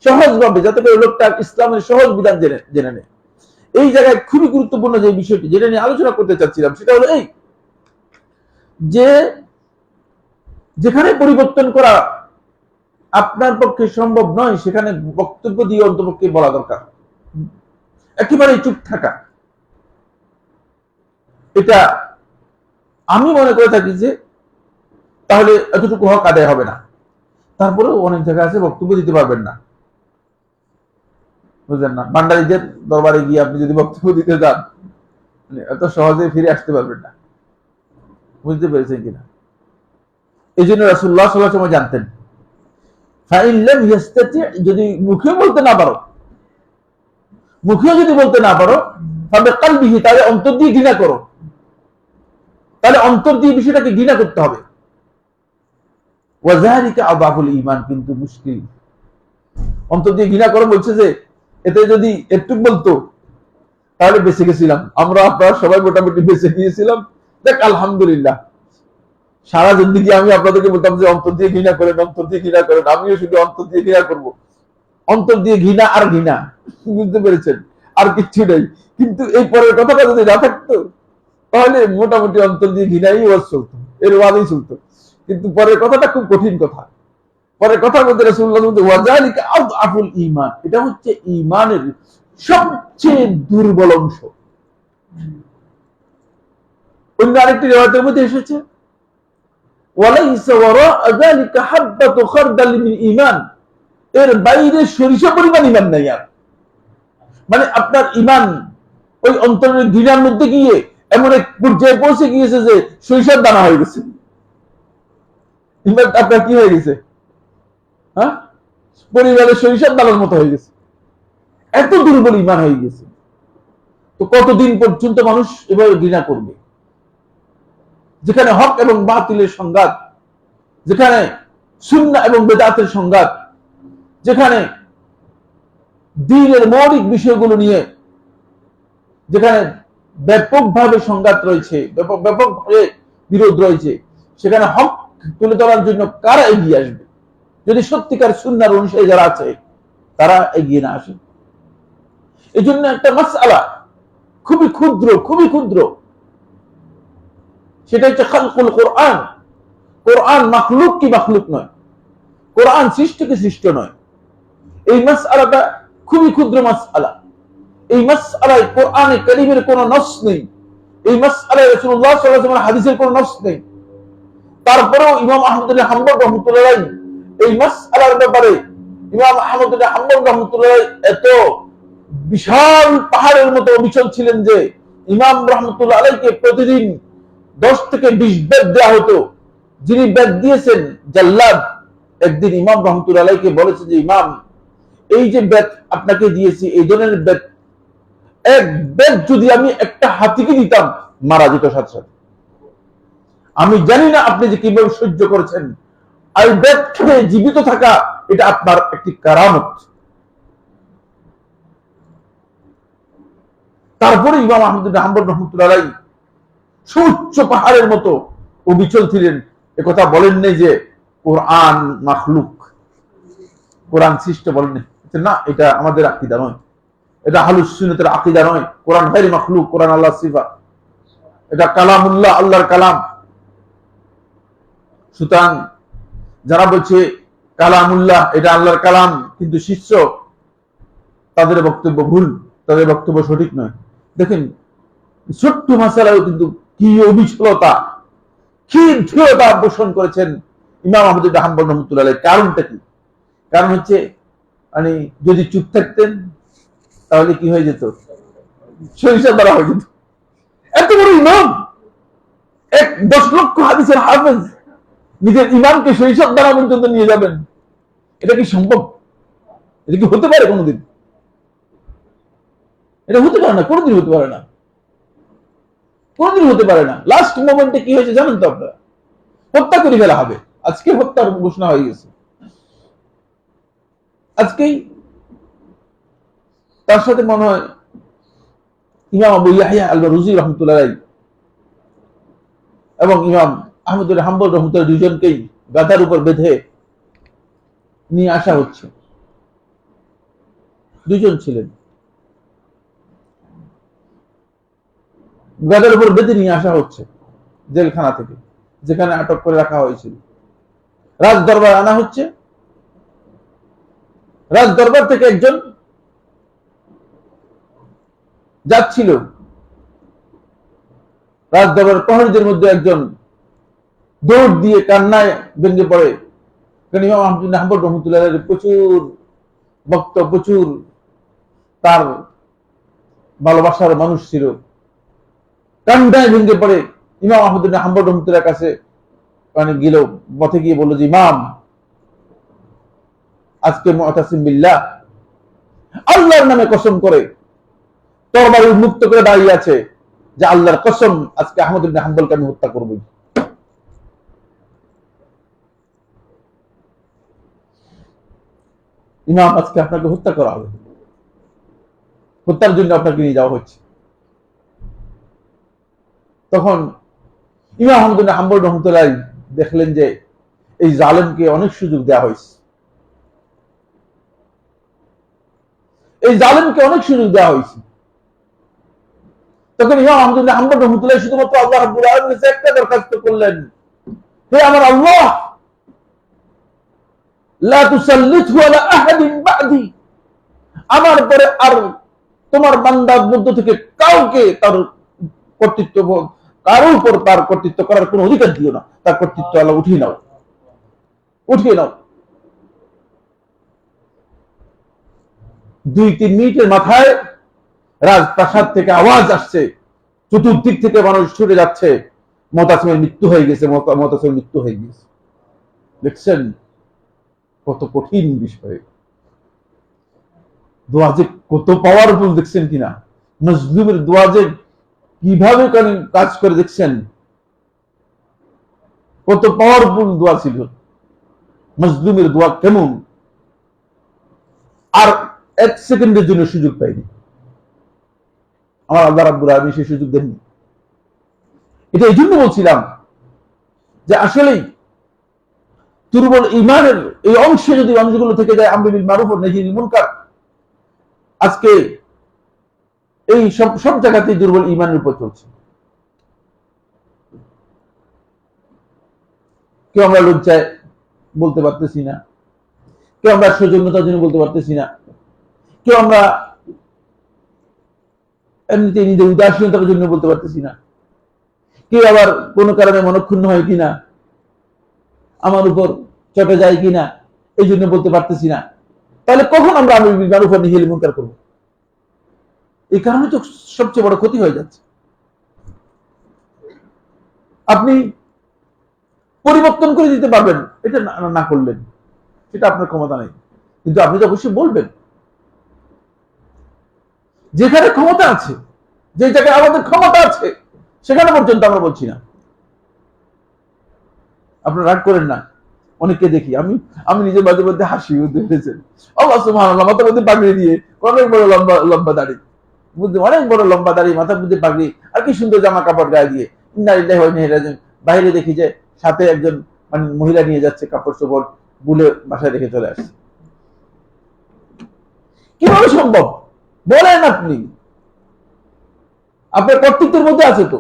সহজভাবে, যাতে করে লোকটা ইসলামের সহজ বিধান জেনে নেয়। এই জায়গায় খুবই গুরুত্বপূর্ণ যে বিষয়টি যেটা নিয়ে আলোচনা করতে চাচ্ছিলাম, সেটা হলো এই যে যেখানে পরিবর্তন করা আপনার পক্ষে সম্ভব নয়, সেখানে বক্তব্য দিয়ে অন্তপক্ষে বলা দরকার, একেবারেই চুপ থাকা। এটা আমি মনে করে থাকি যে তাহলে এতটুকু হক আদায় হবে না। তারপরেও অনেক জায়গা আছে বক্তব্য দিতে পারবেন না, বুঝলেন না? ভান্ডারীদের দরবারে গিয়ে আপনি যদি বক্তব্য দিতে যান, এত সহজে ফিরে আসতে পারবেন না। বুঝতে পেরেছেন কিনা? এই জন্য রাসূলুল্লাহ সাল্লাল্লাহু আলাইহি ওয়াসাল্লাম জানতেন, ফাইন লাম ইয়াস্তাতি, যদি মুখেও বলতে না পারো, মুখেও যদি বলতে না পারো, তবে কলবিহি, তাহলে অন্তর দিয়ে ঘৃণা করো। তাহলে অন্তর দিয়ে বিষয়টাকে ঘৃণা করতে হবে। ওয়াযালিকা আযাফুল ঈমান, কিন্তু মুশকিল। অন্তর দিয়ে ঘৃণা করো বলছে যে এতে যদি একটু বলতো তাহলে বেঁচে গেছিলাম, আমরা আপনারা সবাই মোটামুটি বেঁচে গিয়েছিলাম, দেখ আলহামদুলিল্লাহ। সারা জিন্দেগি আমি আপনাদেরকে বলতাম যে অন্তর দিয়ে ঘৃণা করেন, অন্তর দিয়ে ঘৃণা করেন, আমিও শুধু অন্তর দিয়ে ঘৃণা করবো, অন্তর দিয়ে ঘৃণা আর ঘৃণা। বুঝতে পেরেছেন? আর কিচ্ছু নেই। কিন্তু এই পরের কথাটা যদি না থাকতো, তাহলে মোটামুটি অন্তর দিয়ে ঘৃণাই ওয়াজ চলতো, এর ওয়াজই চলতো। কিন্তু পরের কথাটা খুব কঠিন কথা। পরের কথার মধ্যে রাসূলুল্লাহ বলতে ওয়াযালিকা আযআফুল ঈমান, এটা হচ্ছে ঈমানের সবচেয়ে দুর্বল অংশ। অন্য আরেকটি রিওয়ায়াতের মধ্যে এসেছে ওয়ালাইসা ওয়ারাআ যালিকা হাববাতু খারদাল মিন ঈমান, এর বাইরে সরিষা পরিমাণ ঈমান নাই আর। মানে আপনার ঈমান ওই অন্তরের ঘৃণার মধ্যে গিয়ে এমন এক পর্যায়ে পৌঁছে গিয়েছে যে সরিষার দানা হয়ে গেছে। ঈমান আপনার কি হয়ে গেছে? হ্যাঁ, পরিবারের সরিষার দানার মতো হয়ে গেছে, এত দুর্বল ঈমান হয়ে গেছে। তো কতদিন পর্যন্ত মানুষ এভাবে ঘৃণা করবে? যেখানে হক এবং বাতিলের সংঘাত, যেখানে সুন্নাহ এবং বেদাতের সংঘাত, যেখানে দ্বীনের মৌলিক বিষয়গুলো নিয়ে যেখানে ব্যাপকভাবে সংঘাত রয়েছে, ব্যাপকভাবে বিরোধ রয়েছে, সেখানে হক তুলে ধরার জন্য কারা এগিয়ে আসবে? যদি সত্যিকার সুন্নাহর অনুসারী যারা আছে তারা এগিয়ে না আসে। এই জন্য একটা মাসআলা খুবই ক্ষুদ্র, খুবই ক্ষুদ্র, সেটা হচ্ছে খালকুল কোরআন। কোরআন মাখলুক কি মাখলুক নয়, কোরআন সৃষ্ট কি সৃষ্ট নয়, এই মাসআলাটা খুবই ক্ষুদ্র মাসআলা। এই মাসআলায় কোরআনে কারীমের কোনো নস নেই, এই মাসআলায় রাসূলুল্লাহ সাল্লাল্লাহু আলাইহি ওয়াসাল্লামের হাদিসের কোনো নস নেই। তারপরেও ইমাম আহমদ বিন হাম্বল রাহমাতুল্লাহ আলাইহি এই মাসআলার ব্যাপারে, ইমাম আহমদ বিন হাম্বল রাহমাতুল্লাহ আলাইহি এত বিশাল পাহাড়ের মতো অবিচল ছিলেন যে ইমাম রাহমাতুল্লাহ আলাইহিকে প্রতিদিন 10 থেকে 20 বেদ দেওয়া হতো। যিনি বেদ দিয়েছেন জাল্লাদ, একদিন ইমাম রাহমাতুল্লাহ আলাইহিকে বলেছে যে ইমাম, এই যে বেদ আপনাকে দিয়েছি, এই ধরনের বেদ, এক বেদ যদি আমি একটা হাতিকে দিতাম মারা যেত সাথে সাথে। আমি জানি না আপনি যে কিভাবে সহ্য করেছেন, আর বেদ খেয়ে জীবিত থাকা এটা আপনার একটি কারামত। তারপরে ইমাম আহমদ বিন হাম্বল রাহমাতুল্লাহ আলাইহি সুউচ্চ পাহাড়ের মতো অবিচল ছিলেন, একথা বলেন নাই যে কোরআন মাখলুক, কোরআন সৃষ্ট বলেন না, এটা আমাদের আকীদা নয়, এটা আহলুস সুন্নাতের আকীদা নয়। কোরআন গায়রে মাখলুক, কোরআন আল্লাহর সিফাত, এটা কালামুল্লাহ, আল্লাহর কালাম। সুতরাং যারা বলছে কালামুল্লাহ এটা আল্লাহর কালাম কিন্তু শিষ্য, তাদের বক্তব্য ভুল, তাদের বক্তব্য সঠিক নয়। দেখেন ছোট্ট মাসালাও কিন্তু কি অবিচলতা, কি দৃঢ়তা পোষণ করেছেন ইমাম আহমদ ইবনে হাম্বল রাহমাতুল্লাহ আলাইহি। কারণটা কি? কারণ হচ্ছে মানে যদি চুপ থাকতেন তাহলে কি হয়ে যেত? সরিষা দ্বারা হয়ে যেত। এত বড় ইমাম, 10 লক্ষ হাদিসের হাফেজ, নিজের ইমামকে সরিষার দ্বারা পর্যন্ত নিয়ে যাবেন, এটা কি সম্ভব? এটা কি হতে পারে কোনোদিন? এটা হতে পারে না, কোনোদিন হতে পারে না, কোনোদিন হতে পারে না। লাস্ট মোমেন্টে কি হয়েছে জানেন তো আপনারা? হত্যা করে ফেলা হবে। আজকে হত্যার ঘোষণা হয়ে গেছে, আজকেই। তার সাথে মনে হয় ইমাম আবু ইয়াহইয়া আল-বারুজি রাহমাতুল্লাহ আলাইহি এবং ইমাম আহমদ ইবনে হাম্বল রাহমাতুল্লাহ দুজনকেই গাধার উপর বেঁধে নিয়ে আসা হচ্ছে। দুজন ছিলেন, গাধার উপর বেঁধে নিয়ে আসা হচ্ছে জেলখানা থেকে, যেখানে আটক করে রাখা হয়েছিল। রাজ দরবার আনা হচ্ছে। রাজ দরবার থেকে একজন যাচ্ছিল, রাজ দরবার প্রহরীদের মধ্যে একজন দৌড় দিয়ে কান্নায় ভেঙে পড়ে। কারণ ইমাম আহমদ ইবনে হাম্বল রাহমাতুল্লাহ আলাইহি প্রচুর ভক্ত, প্রচুর তার ভালোবাসার মানুষ ছিল। কান্নায় ভেঙে পড়ে ইমাম আহমদ ইবনে হাম্বল রাহমাতুল্লাহর কাছে মানে গেল, পথে গিয়ে বলল যে ইমাম, আজকে মুতাসিম বিল্লাহ, আল্লাহর নামে কসম করে তরবারি উন্মুক্ত করে দাঁড়িয়ে আছে যে আল্লাহর কসম আজকে আহমদ ইবনে হাম্বলকে আমি হত্যা করব। ইমাম, আজকে আপনাকে হত্যা করা হবে, হত্যার জন্য আপনাকে নিয়ে যাওয়া হচ্ছে। তখন ইমাম আহমদ ইবনে হাম্বল রাহমাতুল্লাহ দেখলেন যে এই জালেমকে অনেক সুযোগ দেওয়া হয়েছে, এই জালেমকে অনেক সুযোগ দেওয়া হয়েছে। তখন ইমাম আহমদ ইবনে হাম্বল রাহমাতুল্লাহ শুধুমাত্র আল্লাহ রাব্বুল আলামিনের কাছে একটা দরখাস্ত করলেন, হে আমার আল্লাহ, লা তুসাল্লিতহু আলা আহাদিন বা'দি, আমার পরে আর তোমার বান্দার মধ্য থেকে কাউকে তার কর্তৃত্ব, কারোর উপর তার কর্তৃত্ব করার কোনো অধিকার দিও না। তার কর্তৃত্ব আল্লাহ উঠিয়ে নাও, উঠিয়ে নাও। 2-3 মিনিটের মাথায় রাজপ্রাসাদ থেকে আওয়াজ আসছে, চতুর্দিক থেকে মানুষ ছুটে যাচ্ছে, মুতাসিমের মৃত্যু হয়ে গেছে, মুতাসিমের মৃত্যু হয়ে গেছে। দেখছেন কত কঠিন বিষয়, দোয়া যে কত পাওয়ারফুল, দেখছেন কিনা? মজলুমের দোয়া যে কিভাবে কাজ করে, দেখছেন কত পাওয়ারফুল দোয়া ছিল। মজলুমের দোয়া কেমন, আর 1 সেকেন্ডের জন্য সুযোগ পাইনি। আমার আল্লাহ রাব্বুল আলামিন সেই সুযোগ দেননি। এটা এই জন্য বলছিলাম যে আসলেই দুর্বল ঈমানের এই অংশে যদি অংশগুলো থেকে যায়, আমর বিল মারুফ ওয়া নাহি আনিল মুনকার, আজকে এই সব জায়গাতেই দুর্বল ঈমানের উপর চলছে। কেউ আমরা লজ্জায় বলতে পারতেছি না, কেউ আমরা সৌজন্যতার জন্য বলতে পারতেছি না, কেউ আমরা এমনিতে নিজের উদাসীনতার জন্য বলতে পারতেছি না, কেউ আবার কোনো কারণে মনক্ষুণ্ণ হয় কিনা, আমার উপর চটে যায় কিনা, এই জন্য বলতে পারতেছি না। তাহলে কখন আমরা আমর বিল মারুফ ওয়া নাহি আনিল মুনকার করব? এই কারণে তো সবচেয়ে বড় ক্ষতি হয়ে যাচ্ছে। আপনি পরিবর্তন করে দিতে পারবেন, এটা না করলেন, সেটা আপনার ক্ষমতা নেই, কিন্তু আপনি তো অবশ্যই বলবেন। যেখানে ক্ষমতা আছে, যে জায়গায় আমাদের ক্ষমতা আছে, সেখানে পর্যন্ত আমরা বলছি না। আপনারা রাগ করেন না, অনেককে দেখি, আমি নিজের মাঝে মধ্যে হাসি দেখেছেন, আল্লাহ সুবহানাল্লাহ, মাথার মধ্যে পাগড়ি দিয়ে, অনেক বড় লম্বা লম্বা দাড়ি, অনেক বড় লম্বা দাড়ি, মাথার মধ্যে পাগড়ি, আর কি সুন্দর জামা কাপড় গায়ে দিয়ে, ইন্না লিল্লাহি ওয়া ইন্না ইলাইহি রাজিউন। বাইরে দেখি যে সাথে একজন মানে মহিলা নিয়ে যাচ্ছে, কাপড় চোপড় বুলে বাসায় রেখে চলে আসছে। কিভাবে সম্ভব? বলেন আপনি, আপনার কর্তৃত্বের মধ্যে আছে তো।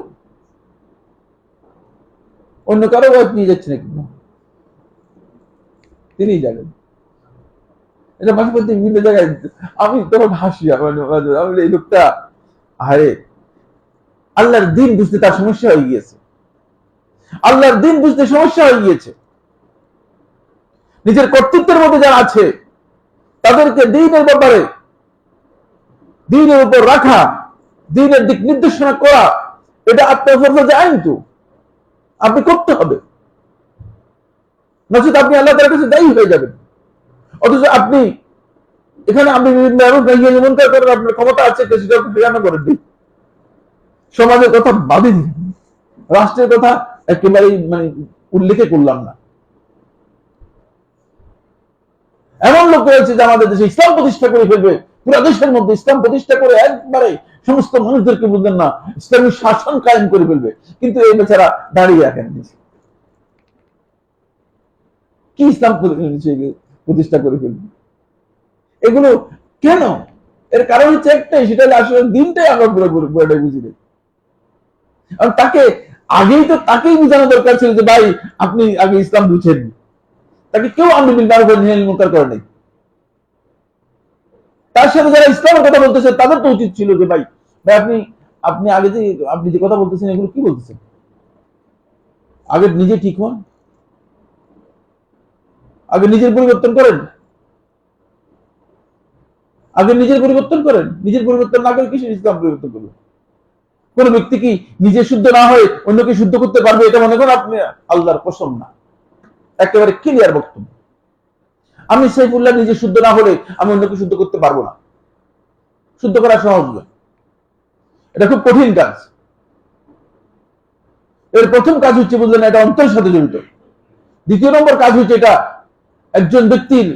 অন্য কারো ওয়াইফ নিয়ে যাচ্ছে নাকি তিনি জানেন। এটা মাঝে মধ্যে বিভিন্ন জায়গায় আমি তখন হাসি, এই লোকটা আরে আল্লাহর দিন বুঝতে তার সমস্যা হয়ে গিয়েছে, আল্লাহর দিন বুঝতে সমস্যা হয়ে গিয়েছে। নিজের কর্তৃত্বের মধ্যে যারা আছে তাদেরকে দ্বীনের ব্যাপারে, দ্বীনের উপর রাখা, দ্বীনের দিক নির্দেশনা করা, এটা আপনার ফরজ আইন, তো আপনি করতে হবে, নচেত আপনি আল্লাহ তাআলার কাছে দায়ী হয়ে যাবেন। অথচ আপনি এখানে আপনি যেমন করেন, আপনার ক্ষমতা আছে সেটা ফেরানো করেন, সমাজের কথা বাদে দিন, রাষ্ট্রের কথা একেবারেই উল্লেখে করলাম না। এমন লোক রয়েছে যে আমাদের দেশে ইসলাম প্রতিষ্ঠা করে ফেলবে, পুরো দেশের মধ্যে ইসলাম প্রতিষ্ঠা করে একবারে সমস্ত মানুষদেরকে বুঝলেন না ইসলামী শাসন কায়েম করে ফেলবে, কিন্তু এই বেচারা দাঁড়িয়ে রাখেন কি ইসলাম প্রতিষ্ঠা করে ফেলবে। এগুলো কেন? এর কারণ হচ্ছে একটাই, সেটা হলো আসলে দিনটাই আমরা পুরোপুরি বুঝি না। তাকে আগেই তো তাকেই বোঝানো দরকার ছিল যে ভাই আপনি আগে ইসলাম বুঝেন। তাকে কেউ আমর বিল মারুফ ওয়া নাহি আনিল মুনকার করে নাই। তার সাথে যারা ইসলামের কথা বলতেছে তাদের তো উচিত ছিল যে ভাই আপনি আপনি আগে যে আপনি যে কথা বলতেছেন এগুলো কি বলতেছেন, আগে নিজে ঠিক হন, আগে নিজের পরিবর্তন করেন, আগে নিজের পরিবর্তন করেন। নিজের পরিবর্তন না করে কিসের ইসলাম পরিবর্তন করবেন? কোন ব্যক্তি কি নিজে শুদ্ধ না হয়ে অন্যকে শুদ্ধ করতে পারবে এটা মনে করেন আপনি? আল্লাহর কসম না, একেবারে ক্লিয়ার বক্তব্য। আমি সাইফুল্লাহ নিজে শুদ্ধ না হলে আমি অন্যকে শুদ্ধ করতে পারবো না। শুদ্ধ করা সহজ নয়, এটা খুব কঠিন কাজ। এর প্রথম কাজ হচ্ছে বুঝলেন এটা অন্তরের সাথে জড়িত। দ্বিতীয় নম্বর কাজ হচ্ছে এটা একজন ব্যক্তির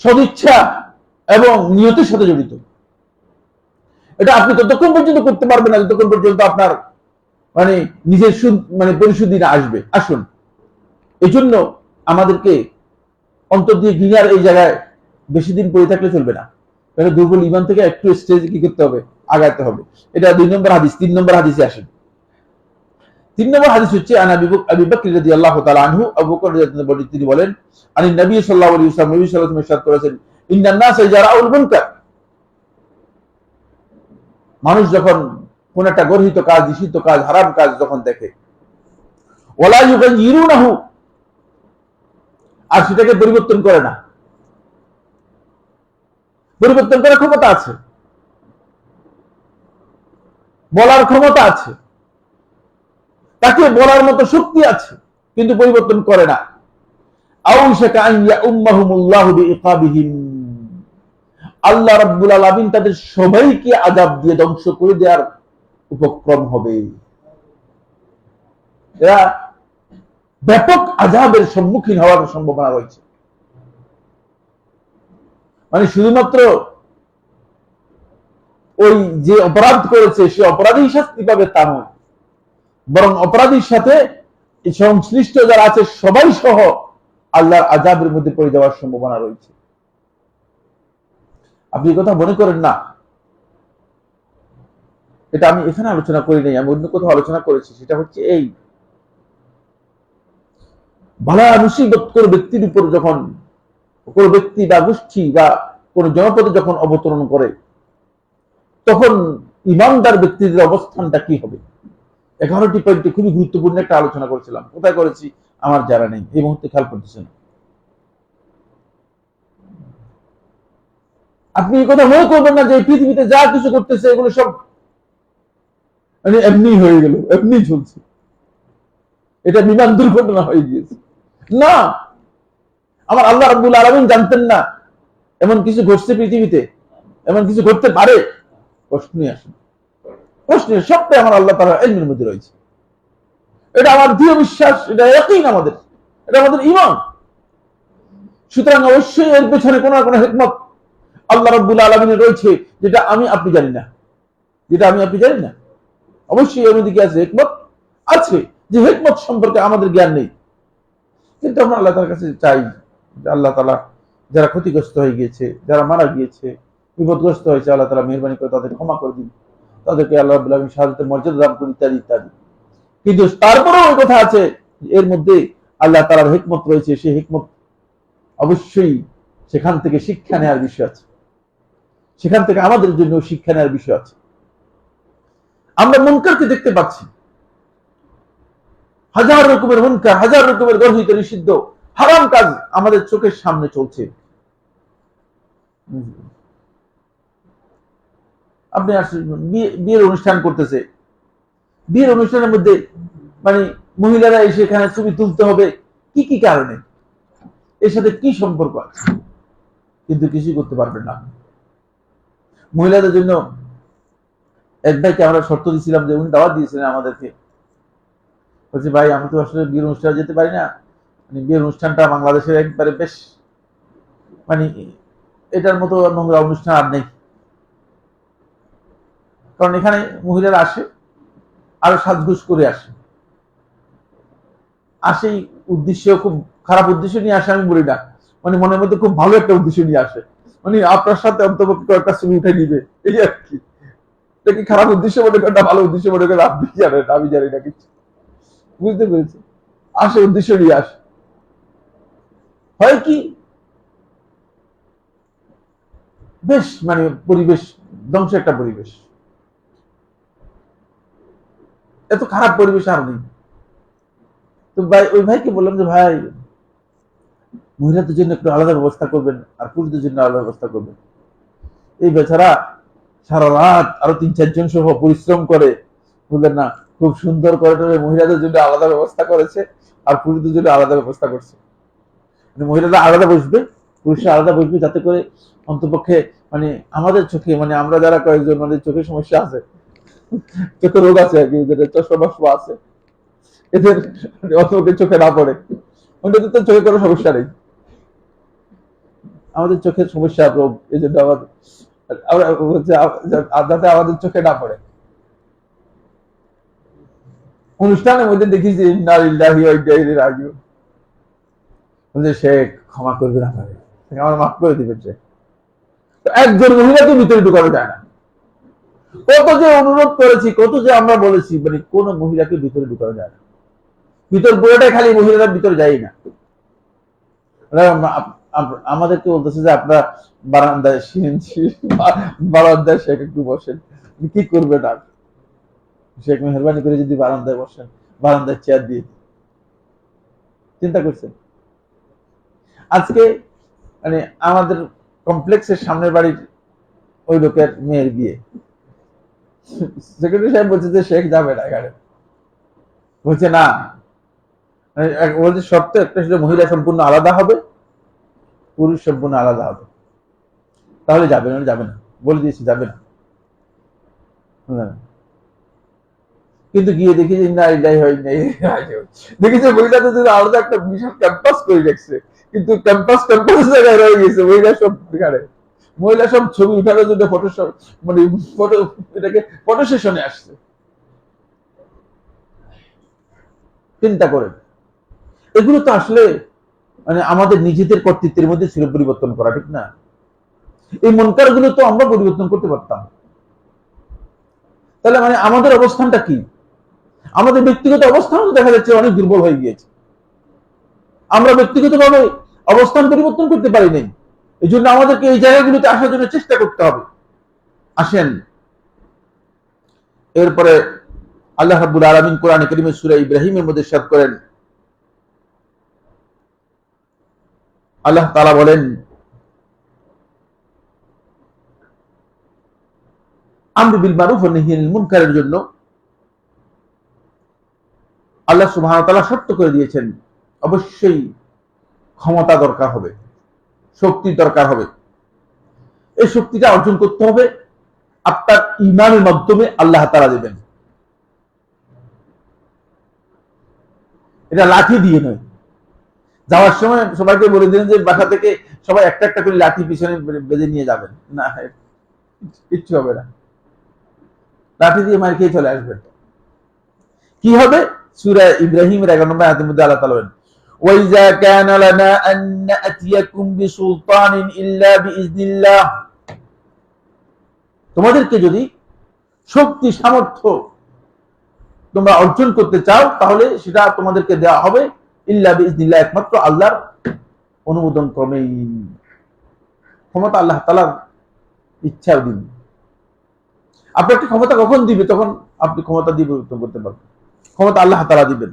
সদিচ্ছা এবং নিয়তের সাথে জড়িত। এটা আপনি ততক্ষণ পর্যন্ত করতে পারবেন না যতক্ষণ পর্যন্ত আপনার নিজের পরিশুদ্ধি না আসবে। আসুন, এই জন্য আমাদেরকে অন্তর দিয়ে ঘৃণার এই জায়গায় বেশি দিন পড়ে থাকলে চলবে না। দুর্বল ঈমান থেকে একটু স্টেজে কি করতে হবে? আগাতে হবে। এটা 2 নম্বর হাদিস। 3 নম্বর হাদিসে আসেন। 3 নম্বর হাদিস হচ্ছে আবু বকর রাদিয়াল্লাহু তাআলা আনহু, আবু বকর রাদিয়াল্লাহু তাআলা তিনি বলেন, আনি নবী সাল্লাল্লাহু আলাইহি ওয়াসাল্লাম, নবী সাল্লাল্লাহু আলাইহি ওয়াসাল্লাম ইরশাদ করেছেন, ইন্নান নাস ইযা রাউল মুনকার, মানুষ যখন কোন একটা গর্হিত কাজ, নিষিদ্ধ কাজ, হারাম কাজ যখন দেখে, ওয়ালা ইউগাইয়িরুনাহু, আর সেটাকে পরিবর্তন করে না। পরিবর্তন করার ক্ষমতা আছে, বলার ক্ষমতা আছে, তাকে বলার মতো শক্তি আছে, কিন্তু পরিবর্তন করে না। আউশাকা আন ইয়াউম্মাহুমুল্লাহু বিইকাবিহিম, আল্লাহ রাব্বুল আলামিন তাদের সবাইকে আযাব দিয়ে ধ্বংস করে দেওয়ার উপক্রম হবে। এরা ব্যাপক আযাবের সম্মুখীন হওয়ার সম্ভাবনা রয়েছে। শুধুমাত্র ওই যে অপরাধ করেছে সে অপরাধী শাস্তি পাবে তা নয়, বরং অপরাধীর সাথে সংশ্লিষ্ট যারা আছে সবাই সহ আল্লাহর আযাবের মধ্যে পড়ে যাওয়ার সম্ভাবনা রয়েছে। আপনি কথা মনে করেন না, এটা আমি এখানে আলোচনা করি নাই, আমি অন্য কোথাও আলোচনা করেছি। সেটা হচ্ছে এই বালা মুসিবত কোন ব্যক্তির উপর যখন কোন ব্যক্তি বা গোষ্ঠী বা কোন জনপদে যখন অবতরণ করে, তখন ইমানদার ব্যক্তিদের অবস্থানটা কি হবে। 11টি পয়েন্টে খুবই গুরুত্বপূর্ণ একটা আলোচনা করেছিলাম। কোথায় করেছি আমার জানা নেই, এই মুহূর্তে খেয়াল করতেছে না। আপনি এই কথা মনে করবেন না যে পৃথিবীতে যা কিছু করতেছে এগুলো সব এমনি হয়ে গেল, এমনি চলছে, এটা বিমান দুর্ঘটনা হয়ে গিয়েছে। না, আমার আল্লাহ রাব্বুল আলামিন জানতেন না এমন কিছু ঘটছে পৃথিবীতে, এমন কিছু ঘটতে পারে? প্রশ্নই আসে, প্রশ্নের সবটাই আমার আল্লাহ তাআলার ইলমের মধ্যে রয়েছে। এটা আমার দৃঢ় বিশ্বাস, এটা ইয়াকিন আমাদের, এটা আমাদের ঈমান। সুতরাং অবশ্যই এর পেছনে কোনো না কোনো হিকমত আল্লাহ রাব্বুল আলামিনের রয়েছে, যেটা আমি আপনি জানি না, যেটা আমি আপনি জানি না। অবশ্যই এর মধ্যে কি আছে? হিকমত আছে, যে হিকমত সম্পর্কে আমাদের জ্ঞান নেই। কিন্তু আমরা আল্লাহ তাআলার কাছে চাই যে আল্লাহ তাআলা যারা ক্ষতিগ্রস্ত হয়ে গিয়েছে, যারা মারা গিয়েছে, বিপদগ্রস্ত হয়েছে, আল্লাহ তাআলা মেহেরবানি করে তাদের ক্ষমা করে দিন, তাদেরকে আল্লাহ রাব্বুল আলামিন শাহাদাতের মর্যাদা দান করুন, ইত্যাদি ইত্যাদি। কিন্তু তারপরেও ওই কথা আছে, এর মধ্যে আল্লাহ তাআলার হিকমত রয়েছে, সেই হিকমত অবশ্যই সেখান থেকে শিক্ষা নেওয়ার বিষয় আছে, সেখান থেকে আমাদের জন্য শিক্ষা নেওয়ার বিষয় আছে। আমরা মুনকারকে দেখতে পাচ্ছি, হাজার রকমের মুনকার, হাজার রকমের গর্হিত নিষিদ্ধ হারাম কাজ আমাদের চোখের সামনে চলছে। আপনি বিয়ের অনুষ্ঠান করতেছে, বিয়ের অনুষ্ঠানের মধ্যে মানে মহিলারা এসে এখানে ছবি তুলতে হবে, কি কি কারণে, এর সাথে কি সম্পর্ক আছে, কিন্তু কিছু করতে পারবেন না। মহিলাদের জন্য এক ভাইকে আমরা শর্ত দিয়েছিলাম, যে উনি দাওয়াত দিয়েছিলেন আমাদেরকে, বলছে ভাই আমি তো আসলে বিয়ের অনুষ্ঠানে যেতে পারি না, মানে বিয়ের অনুষ্ঠানটা বাংলাদেশের একবারে বেশ মানে এটার মতো নোংরা অনুষ্ঠান আর নেই, কারণ এখানে মহিলারা আসে আরো সাজগোজ করে আসে, আসেই উদ্দেশ্য খুব খারাপ উদ্দেশ্য নিয়ে আসে, আমি বলি না, মানে মনের মধ্যে খুব ভালো একটা উদ্দেশ্য নিয়ে আসে, মানে আপনার সাথে অন্তর্ভুক্ত একটা ছবি উঠে নিবে, এই আর কি। এটা কি খারাপ উদ্দেশ্য মনে করেন না ভালো উদ্দেশ্য মনে করেন আপনি জানেন, আমি জানি না কিছু, বুঝতে পেরেছি। আসে উদ্দেশ্য নিয়ে আসে, হয় কি বেশ মানে পরিবেশ ধ্বংস একটা পরিবেশ, এত খারাপ পরিবেশ আর নেই। তো ভাই ওই ভাইকে বললাম যে ভাই মহিলাদের জন্য একটু আলাদা ব্যবস্থা করবেন আর পুরুষদের জন্য আলাদা ব্যবস্থা করবেন। এই বেচারা সারা রাত আরো ৩-৪ জন সহ পরিশ্রম করে, বললেন না খুব সুন্দর করে মহিলাদের জন্য আলাদা ব্যবস্থা করেছে আর পুরুষদের জন্য আলাদা ব্যবস্থা করছে, মানে মহিলারা আলাদা বসবে, পুরুষরা আলাদা বসবে, যাতে করে অন্তপক্ষে মানে আমাদের চোখে, মানে আমরা যারা কয়েকজন মানে চোখের সমস্যা আছে, চোখে রোগ আছে আর কি, চশমা আছে, এদের অন্তপক্ষে চোখে না পড়ে, অন্যদের তো চোখে কোনো সমস্যা নেই, আমাদের চোখের সমস্যা রোগ, এই জন্য আমাদের যাতে আমাদের চোখে না পড়ে। অনুষ্ঠানের মধ্যে দেখেছি সে ক্ষমা করবে না, আমার মাফ করে দিবেন, সে একজন মহিলাকে ভিতরে ঢুকানো যায় না। কত যে অনুরোধ করেছি, কত যে আমরা বলেছি, মানে কোন মহিলাকে ভিতরে ঢুকানো যায় না, ভিতর পুরোটাই খালি মহিলারা ভিতরে যায় না। আমাদেরকে বলতেছে যে আপনারা বারান্দায় বারান্দায় শেখ একটু বসেন, কি করবেন আর, শেখ মেহরবানি করে যদি বারান্দায় বসেন, বারান্দায় চেয়ার দিয়ে, চিন্তা করছেন। আজকে মানে আমাদের কমপ্লেক্সের সামনের বাড়ির ওই লোকের মেয়ের বিয়ে, সেক্রেটারি সাহেব বলছে যে শেখ যাবে না এখানে, বলছে না, বলছে শর্ত একটা, সেটা মহিলা সম্পূর্ণ আলাদা হবে, পুরুষ সম্পূর্ণ আলাদা হবে, তাহলে যাবে না, যাবে না, বলে দিয়েছি যাবে না। কিন্তু গিয়ে দেখি যে না এটাই হয় নাই, দেখি যে মহিলাদের জন্য আলাদা একটা বিশাল ক্যাম্পাস করে রেখেছে, কিন্তু ক্যাম্পাস জায়গায় রয়ে গেছে, মহিলা সব এখানে, মহিলা সব ছবি উঠানোর জন্য ফটো মানে ফটো, এটাকে ফটো সেশনে আসছে। চিন্তা করেন, এগুলো তো আসলে মানে আমাদের নিজেদের কর্তৃত্বের মধ্যে ছিল পরিবর্তন করা, ঠিক না? এই মনকার গুলো তো আমরা পরিবর্তন করতে পারতাম। তাহলে মানে আমাদের অবস্থানটা কি? আমাদের ব্যক্তিগত অবস্থান দেখা যাচ্ছে অনেক দুর্বল হয়ে গিয়েছে, আমরা ব্যক্তিগতভাবে অবস্থান পরিবর্তন করতে পারি নাই, এই জন্য আমাদেরকে এই জায়গাগুলোতে আসার জন্য চেষ্টা করতে হবে। আসেন এরপরে আল্লাহ রাব্বুল আলামিন কোরআনে কারীমের সূরা ইব্রাহিমের মধ্যে ইরশাদ করেন, আল্লাহ তাআলা বলেন আমর বিল মারুফ ওয়া নাহই আনিল মুনকারের জন্য আল্লাহ সুবহানাহু ওয়া তাআলা শর্ত করে দিয়েছেন, অবশ্যই ক্ষমতা দরকার হবে, শক্তি দরকার হবে। এই শক্তিটা অর্জন করতে হবে আপনার ঈমানের মাধ্যমে, আল্লাহ তাআলা দেবেন, এটা লাঠি দিয়ে নয়। যাওয়ার সময় সবাইকে বলে দিলেন যে বাসা থেকে সবাই একটা একটা করে লাঠি পিছনে বেঁধে নিয়ে যাবেন, না কিচ্ছু হবে না, লাঠি দিয়ে মার খেয়ে চলে আসবেন। কি হবে? সূরা ইব্রাহিমের 11 নম্বর আয়াতের মধ্যে আল্লাহ তাআলা বলেন, ওয়াইজা কানা লানা আন না'তিয়াকুম বিসুলতানিন ইল্লা বিইজনিল্লাহ, তোমাদেরকে যদি শক্তি সামর্থ্য তোমরা অর্জন করতে চাও তাহলে সেটা তোমাদেরকে দেওয়া হবে ইল্লা বিইজনিল্লাহ, একমাত্র আল্লাহর অনুমোদন ক্রমেই। ক্ষমতা আল্লাহ তাআলার ইচ্ছার দিন। আপনাকে ক্ষমতা কখন দিবে তখন আপনি ক্ষমতা দিয়ে পরিবর্তন করতে পারবেন, ক্ষমতা আল্লাহ তাআলা দিবেন।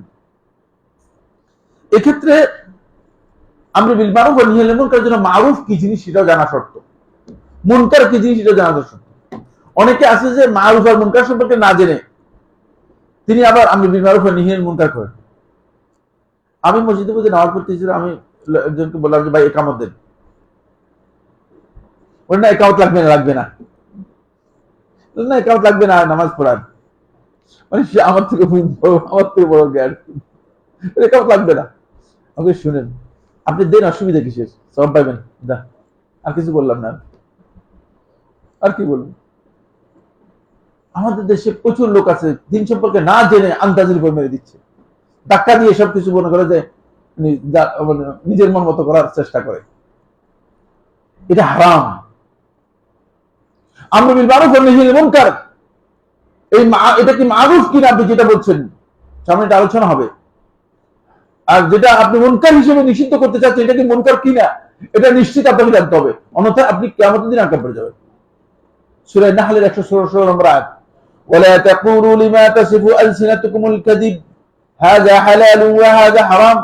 এক্ষেত্রে আমর বিল মারুফ ওয়া নাহyi আনিল মুনকারের জন্য মারুফ কি জিনিস সেটাও জানা শর্ত, মুনকার কি জিনিস সেটাও জানা শর্ত। অনেকে আছে যে মারুফ আর মুনকার সম্পর্কে না জেনে তিনি আবার আমর বিল মারুফ ওয়া নাহyi আনিল মুনকার করেন। আমি মসজিদে বসে নামাজ পড়তেছিলাম, আমি একজনকে বললাম যে ভাই একামত দেন, না একামত লাগবে না একামত লাগবে না নামাজ পড়ার, মানে সে আমার থেকে বড় জ্ঞান, একামত লাগবে না। আমাকে শুনেন, আপনি দেন, অসুবিধা কিসের, সব পাইবেন, আর কিছু বললাম না, আর কি বলবো। আমাদের দেশে প্রচুর লোক আছে দিন সম্পর্কে না জেনে আন্দাজের উপর মেরে দিচ্ছে, ধাক্কা দিয়ে সবকিছু মনে করে যে নিজের মন মতো করার চেষ্টা করে, এটা হারাম। আমর বিল মারুফ ওয়া নাহyi আনিল মুনকার, এটা কি মারুফ কিনা আপনি যেটা বলছেন সামনে একটা আলোচনা হবে। আর যেটা আপনি মুনকার হিসেবে নিষিদ্ধ করতে চাচ্ছেন এটা কি মুনকার কিনা এটা নিশ্চিত আপনাকে জানতে হবে, অন্যথায় আপনি কিয়ামতের দিন আটকা পড়ে যাবেন। সূরা নাহলের 116 নম্বর আয়াত, ওয়ালা তাকুলু লিমা তাসিফু আলসিনাতুকুমুল কাযিব হাযা হালালু ওয়া হাযা হারাম।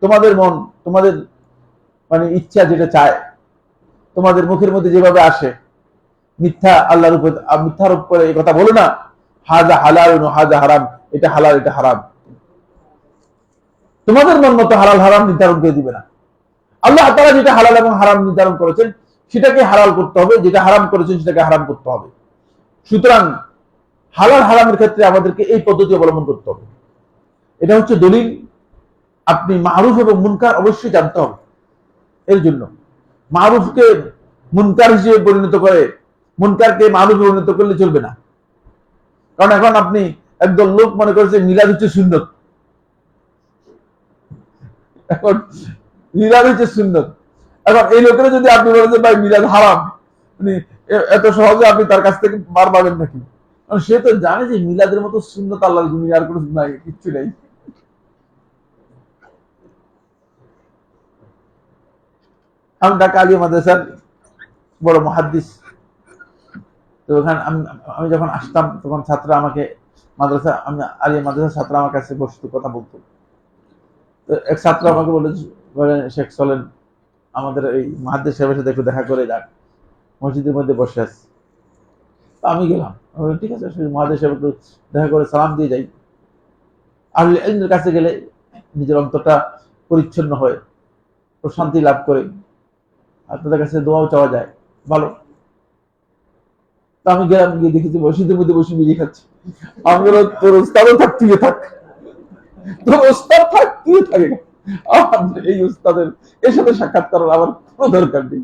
তোমাদের মন, তোমাদের মানে ইচ্ছা যেটা চায়, তোমাদের মুখের মধ্যে যেভাবে আসে মিথ্যা আল্লাহর উপর, মিথ্যার উপরে এই কথা বলো না, হাযা হালালু ওয়া হাযা হারাম, এটা হালাল এটা হারাম। তোমাদের মন মতো হালাল হারাম নির্ধারণ করে দিবে না। আল্লাহ তাআলা যেটা হালাল এবং হারাম নির্ধারণ করেছেন সেটাকে হালাল করতে হবে, যেটা হারাম করেছেন সেটাকে হারাম করতে হবে। সুতরাং হালাল হারামের ক্ষেত্রে আমাদেরকে এই পদ্ধতি অবলম্বন করতে হবে। এটা হচ্ছে দলিল। আপনি মারুফ এবং মুনকার অবশ্যই জানতে হবে। এর জন্য মারুফকে মুনকার হিসেবে পরিণত করে মুনকারকে মারুফে পরিণত করলে চলবে না। কারণ এখন আপনি একদল লোক মনে করেছে মিলাদ হচ্ছে সুন্নত, এখন মিলাদ হচ্ছে সুন্নত। এখন এই লোকেরা যদি আপনি বলেন যে ভাই মিলাদ হারাম, মানে এত সহজে আপনি তার কাছ থেকে মার পাবেন নাকি? কারণ সে তো জানে যে মিলাদের মতো সুন্নত আল্লাহর জমিনে আর কোনো নাই, কিচ্ছু নেই। আমি ঢাকা আলিয়া মাদ্রাসার বড় মুহাদ্দিস, তো ওখানে আমি যখন আসতাম তখন ছাত্ররা আমাকে মাদ্রাসা, আমি আলিয়া মাদ্রাসার ছাত্র আমার কাছে বসতো, কথা বলতো। তো এক ছাত্র আমাকে বলে শেখ চলেন আমাদের এই মুহাদ্দিস সাহেবের সাথে একটু দেখা করে যাক, মসজিদের মধ্যে বসে আছে। তো আমি গেলাম, ঠিক আছে মুহাদ্দিস সাহেব একটু দেখা করে সালাম দিয়ে যাই। আহলে ইলমের কাছে গেলে নিজের অন্তরটা পরিচ্ছন্ন হয়, প্রশান্তি লাভ করে, আর তাদের কাছে দোয়াও চাওয়া যায়, ভালো। তো আমি গেলাম, গিয়ে দেখেছি মসজিদের মধ্যে বসে বিড়ি খাচ্ছি। আমি বললাম তোর ওস্তাদও থাক, তুই থাক, তোর ওস্তাদ থাক, তুই থাকে, এই ওস্তাদের এর সাথে সাক্ষাৎ করার আমার কোনো দরকার নেই।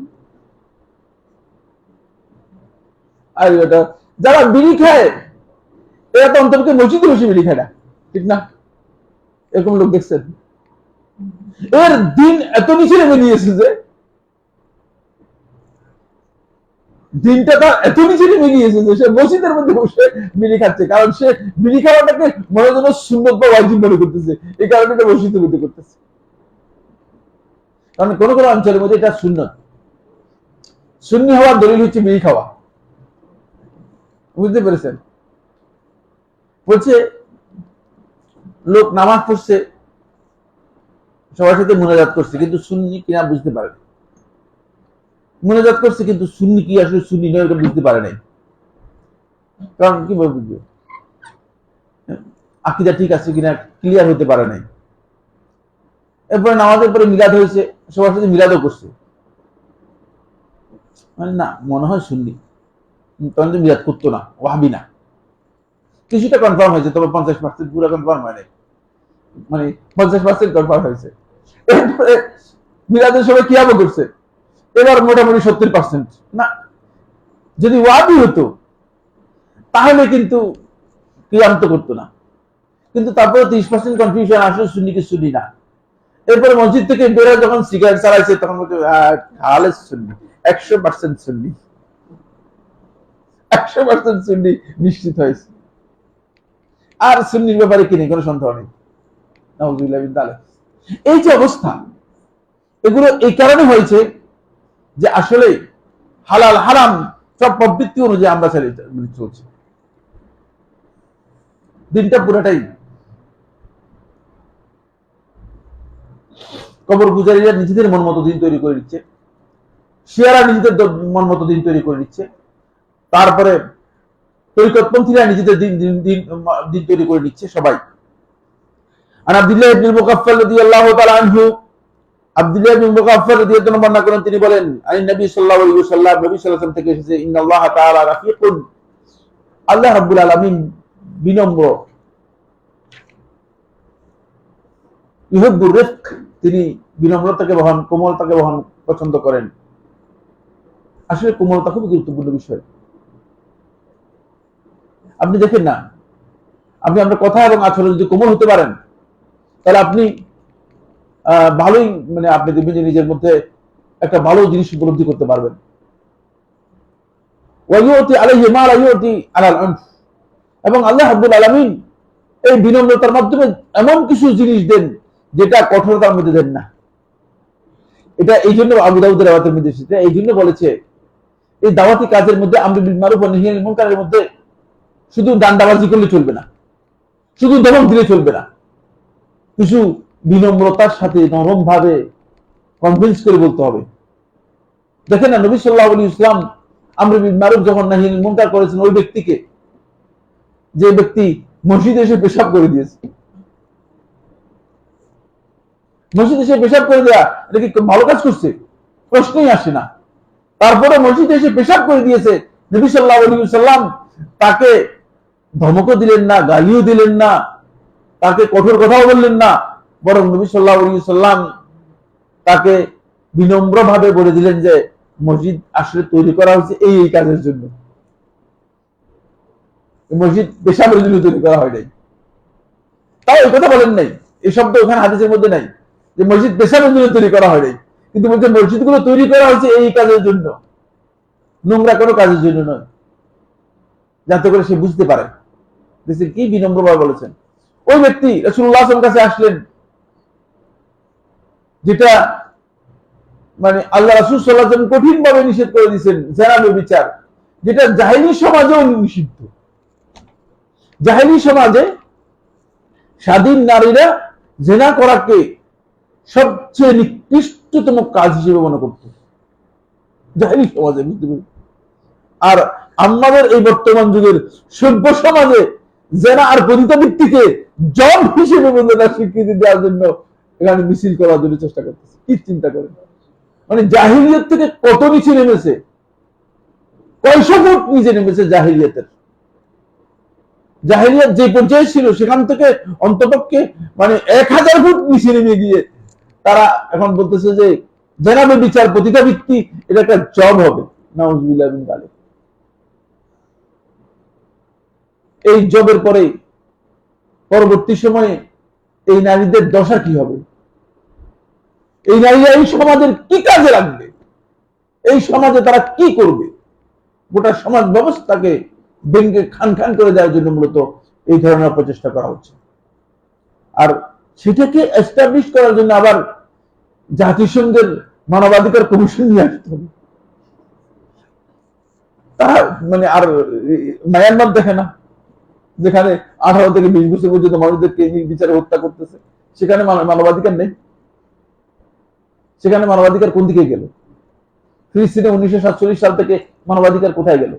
আর এটা যারা বিড়ি খায় এরা তো অন্তরকে মসজিদে বসে বিড়ি খায় না, ঠিক না? এরকম লোক দেখছেন? এর দিন এত নিচে নেমে নিয়েছে যে দিনটা তার এত নিচে নেমে গিয়েছে যে সে মসজিদের মধ্যে বসে বিড়ি খাচ্ছে, কারণ সে বিড়ি খাওয়াটাকে মনে যেন সুন্নত বা ওয়াজিব মনে করতেছে, এই কারণে এটা মসজিদের মধ্যে করতেছে। কারণ কোন কোন অঞ্চলের মধ্যে এটা সুন্নত। সুন্নি হওয়ার দলিল হচ্ছে বিড়ি খাওয়া, বুঝতে পেরেছেন? বলছে লোক নামাজ পড়ছে, সবার সাথে মুনাজাত করছে, কিন্তু সুন্নি কিনা বুঝতে পারেনি। মুনাজাত করছে কিন্তু সুন্নি কি আসলে সুন্নি নয় এটা বুঝতে পারে নাই। কারণ কিভাবে বুঝবে? আকীদা ঠিক আছে কিনা ক্লিয়ার হতে পারে নাই। এরপরে নামাজের পরে মিলাদ হয়েছে, সবার সাথে মিলাদও করছে, মানে না মনে হয় সুন্নি, তখন তো মিলাদ করতো না, ওয়াহাবি না। কিছুটা কনফার্ম হয়েছে, তবে 50% পুরো কনফার্ম হয় নাই, মানে 50% কনফার্ম হয়েছে। এরপরে মিলাদের সময় কিয়ামও করছে, এবার মোটামুটি 70% না। যদি ওয়াহাবি হতো তাহলে কিন্তু কিয়াম তো করতো না, কিন্তু তারপরে 30% কনফিউশন আসলে সুন্নি কি সুন্নি না। এরপরে মসজিদ থেকে বেরোয় যখন সিগারেট চালাইছে তখন বলছে তাহলে সুন্নি, 100% সুন্নি। 100% সুন্নি নিশ্চিত হয়েছে, আর সুন্নির ব্যাপারে কি নেই, কোনো সন্দেহ নেই। নাউযুবিল্লাহ মিন যালিক। এই যে অবস্থা, এগুলো এই কারণে হয়েছে যে আসলে হালাল হারাম সব প্রবৃত্তি অনুযায়ী আমরা চলছি। দিনটা পুরোটাই কবর পূজারীরা নিজেদের মন মতো দিন তৈরি করে নিচ্ছে, শিয়ারা নিজেদের মন মতো দিন তৈরি করে নিচ্ছে, তারপরে তরিকতপন্থীরা নিজেদের দিন তৈরি করে নিচ্ছে সবাই। আর আব্দুল্লাহ ইবনে মুগাফফাল রাদিয়াল্লাহু তাআলা আনহু, আব্দুল্লাহ ইবনে মুগাফফাল রাদিয়াল্লাহু তাআলা বর্ণনা করেন, তিনি বলেন, আন নবী সাল্লাল্লাহু আলাইহি ওয়াসাল্লাম, নবী সাল্লাল্লাহু আলাইহি ওয়াসাল্লাম থেকে এসেছে, ইন্নাল্লাহ তাআলা রাফিকুন, আল্লাহ রাব্বুল আলামিন বিনম্র, ইউহিব্বুর রিফক, তিনি বিনম্রতাকে বহন, কোমলতাকে বহন পছন্দ করেন। আসলে কোমলতা খুব গুরুত্বপূর্ণ বিষয়। আপনি দেখেন না, আপনি আপনার কথা এবং আচরণ যদি কোমল হতে পারেন, তাহলে আপনি ভালোই, মানে আপনি দেখবেন যে নিজের মধ্যে একটা ভালো জিনিস উপলব্ধি করতে পারবেন। ওয়ায়ুতি আলাইহি মা লা ইউতি আলাল আনফ, এবং আল্লাহ রাব্বুল আলামিন এই বিনম্রতার মাধ্যমে এমন কিছু জিনিস দেন যেটা কঠোরতার মধ্যে দেন না। এটা এই জন্য আবু দাউদের রাওয়াতের মধ্যে এসেছে, এই জন্য বলেছে এই দাওয়াতি কাজের মধ্যে আমর বিল মারুফ ওয়া নাহি আনিল মুনকারের মধ্যে শুধু ডান্ডাবাজি করলে চলবে না, শুধু ধমক দিলে চলবে না, কিছু বিনম্রতার সাথে নরম ভাবে কনভিন্স করে বলতে হবে। দেখেন না, নবী সাল্লাল্লাহু আলাইহি ওয়াসাল্লাম আমর বিল মারুফ যখন নাহি আনিল মুনকার করেছেন, ওই ব্যক্তিকে, যে ব্যক্তি মসজিদে এসে পেশাব করে দিয়েছে, মসজিদে এসে পেশাব করে দেয়া, এটা কি ভালো কাজ করছে? প্রশ্নই আসে না। তারপরে মসজিদে এসে পেশাব করে দিয়েছে, নবী সাল্লাল্লাহু আলাইহি ওয়াসাল্লাম তাকে ধমকও দিলেন না, গালিও দিলেন না, তাকে কঠোর কথাও বললেন না, বরং নবী সাল্লাল্লাহু আলাইহি ওয়াসাল্লাম তাকে বিনম্রভাবে বলে দিলেন যে মসজিদ আসলে তৈরি করা হয়েছে এই কাজের জন্য, মসজিদ পেশাবের জন্য তৈরি করা হয় নাই। তাও এই কথা বলেন নাই, এই শব্দ ওখানে হাদিসের মধ্যে নাই যে মসজিদ পেশাবের জন্য তৈরি করা হয় নাই, কিন্তু বলছে মসজিদগুলো তৈরি করা হয়েছে এই কাজের জন্য, নোংরা কোনো কাজের জন্য নয়, যাতে করে সে বুঝতে পারে। দেখছেন কি বিনম্রভাবে বলেছেন। ওই ব্যক্তি রাসূলুল্লাহ সাল্লাল্লাহু আলাইহি ওয়াসাল্লামের কাছে আসলেন, যেটা মানে আল্লাহ রাসূল সাল্লাল্লাহু আলাইহি ওয়াসাল্লাম কঠিন ভাবে নিষেধ করে দিয়েছেন, জেনা ব্যভিচার, যেটা জাহেলী সমাজেও নিষিদ্ধ। জাহেলী সমাজে স্বাধীন নারীরা জেনা করাকে সবচেয়ে নিকৃষ্টতম কাজ হিসেবে মনে করত জাহেলী সমাজে, বুঝতে পারি। আর আমাদের এই বর্তমান যুগের সভ্য সমাজে জেনা আর পতিতাবৃত্তিকে জব হিসেবে বন্ধুদের স্বীকৃতি দেওয়ার জন্য এখানে মিছিল করার জন্য চেষ্টা করতেছে। কি চিন্তা করেন, মানে জাহিলিয়ত থেকে কত নিচে নেমেছে, কয়শো ফুট নিচে নেমেছে জাহিলিয়তের। জাহিলিয়ত যে পর্যায়ে ছিল সেখান থেকে অন্ততপক্ষে মানে 1000 ফুট নিচে নেমে গিয়ে তারা এখন বলতেছে যে জেনাবে বিচার পতিতাবৃত্তি এটা একটা জব হবে। নাউযুবিল্লাহ মিন যালিক। এই জবের পরে পরবর্তী সময়ে এই নারীদের দশা কি হবে? এই নারীরা এই সমাজের কি কাজে লাগবে? এই সমাজে তারা কি করবে? গোটা সমাজ ব্যবস্থাকে ভেঙে খান খান করে দেওয়ার জন্য মূলত এই ধরনের প্রচেষ্টা করা হচ্ছে। আর সেটাকে এস্টাবলিশ করার জন্য আবার জাতিসংঘের মানবাধিকার কমিশন নিয়ে আসতে হবে। তারা মানে আর মায়ানমার দেখে না, যেখানে 18 থেকে 20 বছর পর্যন্ত মানুষদেরকে বিচারে হত্যা করতেছে, সেখানে মানবাধিকার নেই? সেখানে মানবাধিকার কোন দিকে গেল? ফিলিস্তিনে 1947 সাল থেকে মানবাধিকার কোথায় গেল?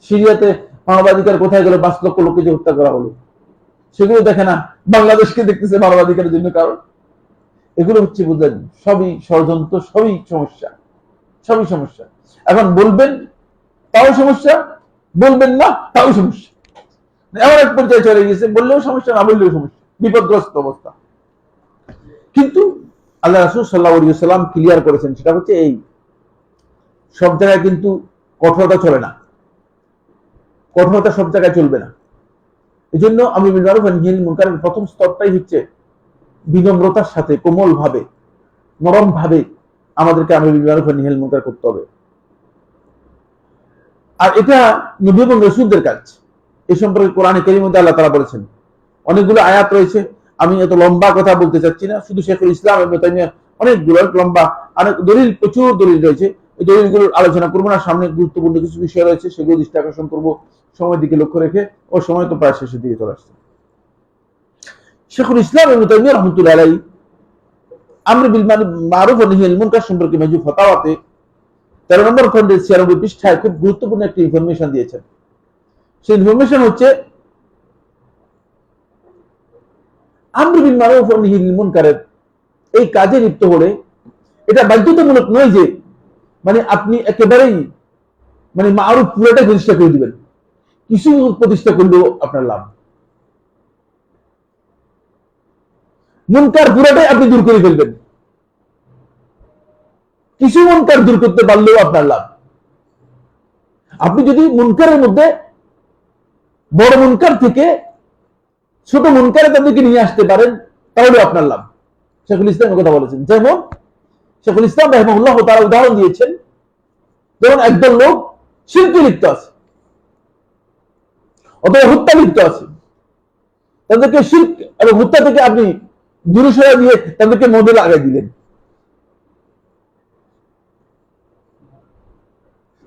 সিরিয়াতে মানবাধিকার কোথায় গেল? 5 লক্ষ লোককে যে হত্যা করা হলো, সেগুলো দেখে না। বাংলাদেশকে দেখতেছে মানবাধিকারের জন্য। কারণ এগুলো হচ্ছে বুঝলেন সবই ষড়যন্ত্র, সবই সমস্যা, সবই সমস্যা। এখন বলবেন তাও সমস্যা, বলবেন না তাও সমস্যা, এমন এক পর্যায়ে চলে গেছে, বললেও সমস্যা, না বললেও সমস্যা, বিপদগ্রস্ত অবস্থা। কিন্তু আল্লাহ রাসূল সাল্লাল্লাহু আলাইহি ওয়াসাল্লাম ক্লিয়ার করেছেন, সেটা হচ্ছে এই সব জায়গায় কিন্তু কঠোরতা চলে না, কঠোরতা সব জায়গায় চলবে না। এই জন্য আমর বিল মারুফ ওয়া নাহি আনিল মুনকারের প্রথম স্তরটাই হচ্ছে বিনম্রতার সাথে, কোমল ভাবে, নরম ভাবে আমাদেরকে আমর বিল মারুফ ওয়া নাহি আনিল মুনকার করতে হবে। আর এটা নবী এবং রাসূলদের কাজ। এই সম্পর্কে কোরআনে কারীমের মধ্যে আল্লাহ তাআলা বলেছেন, অনেকগুলো আয়াত রয়েছে। আমি এত লম্বা কথা বলতে চাচ্ছি না, শুধু শেখুল ইসলাম ইবনে তাইমিয়া অনেকগুলো লম্বা অনেক দলিল, প্রচুর দলিল রয়েছে, এই দলিলগুলোর আলোচনা করবো না। সামনে গুরুত্বপূর্ণ কিছু বিষয় রয়েছে, সেগুলো দৃষ্টি আকর্ষণ করবো সময়ের দিকে লক্ষ্য রেখে। ও সময় তো প্রায় শেষের দিকে চলে আসছে। শেখুল ইসলাম ইবনে তাইমিয়া রাহমাতুল্লাহি আলাইহি আমর বিল মারুফ ওয়া নাহি আনিল মুনকার সম্পর্কে মাজমু ফাতাওয়াতে 13 নম্বর খণ্ডের 96 পৃষ্ঠায় খুব গুরুত্বপূর্ণ একটি ইনফরমেশন দিয়েছেন। সেই ইনফরমেশন হচ্ছে আমর বিল মারুফ ওয়া নাহি আনিল মুনকারের এই কাজে লিপ্ত হলে এটা বাধ্যতামূলক নয় যে মানে আপনি একেবারেই মানে মারুফ পুরোটাই প্রতিষ্ঠা করে দিবেন, কিছু প্রতিষ্ঠা করলেও আপনার লাভ। মুনকার পুরোটাই আপনি দূর করে ফেলবেন, কিছু মুনকার দূর করতে পারলেও আপনার লাভ। আপনি যদি মুনকারের মধ্যে বড় মুনকার থেকে ছোট মুনকারে তাদেরকে নিয়ে আসতে পারেন, তাহলে আপনার লাভ। শেখুল ইসলাম কথা বলেছেন। যেমন শেখুল ইসলাম রাহিমাহুল্লাহ তাআলা উদাহরণ দিয়েছেন, যেমন একদল লোক শিরকে লিপ্ত আছে অথবা হত্যা লিপ্ত আছে, তাদেরকে শিরক এবং হত্যা থেকে আপনি দূরে সরিয়ে দিয়ে তাদেরকে মধ্যে লাগাই দিলেন,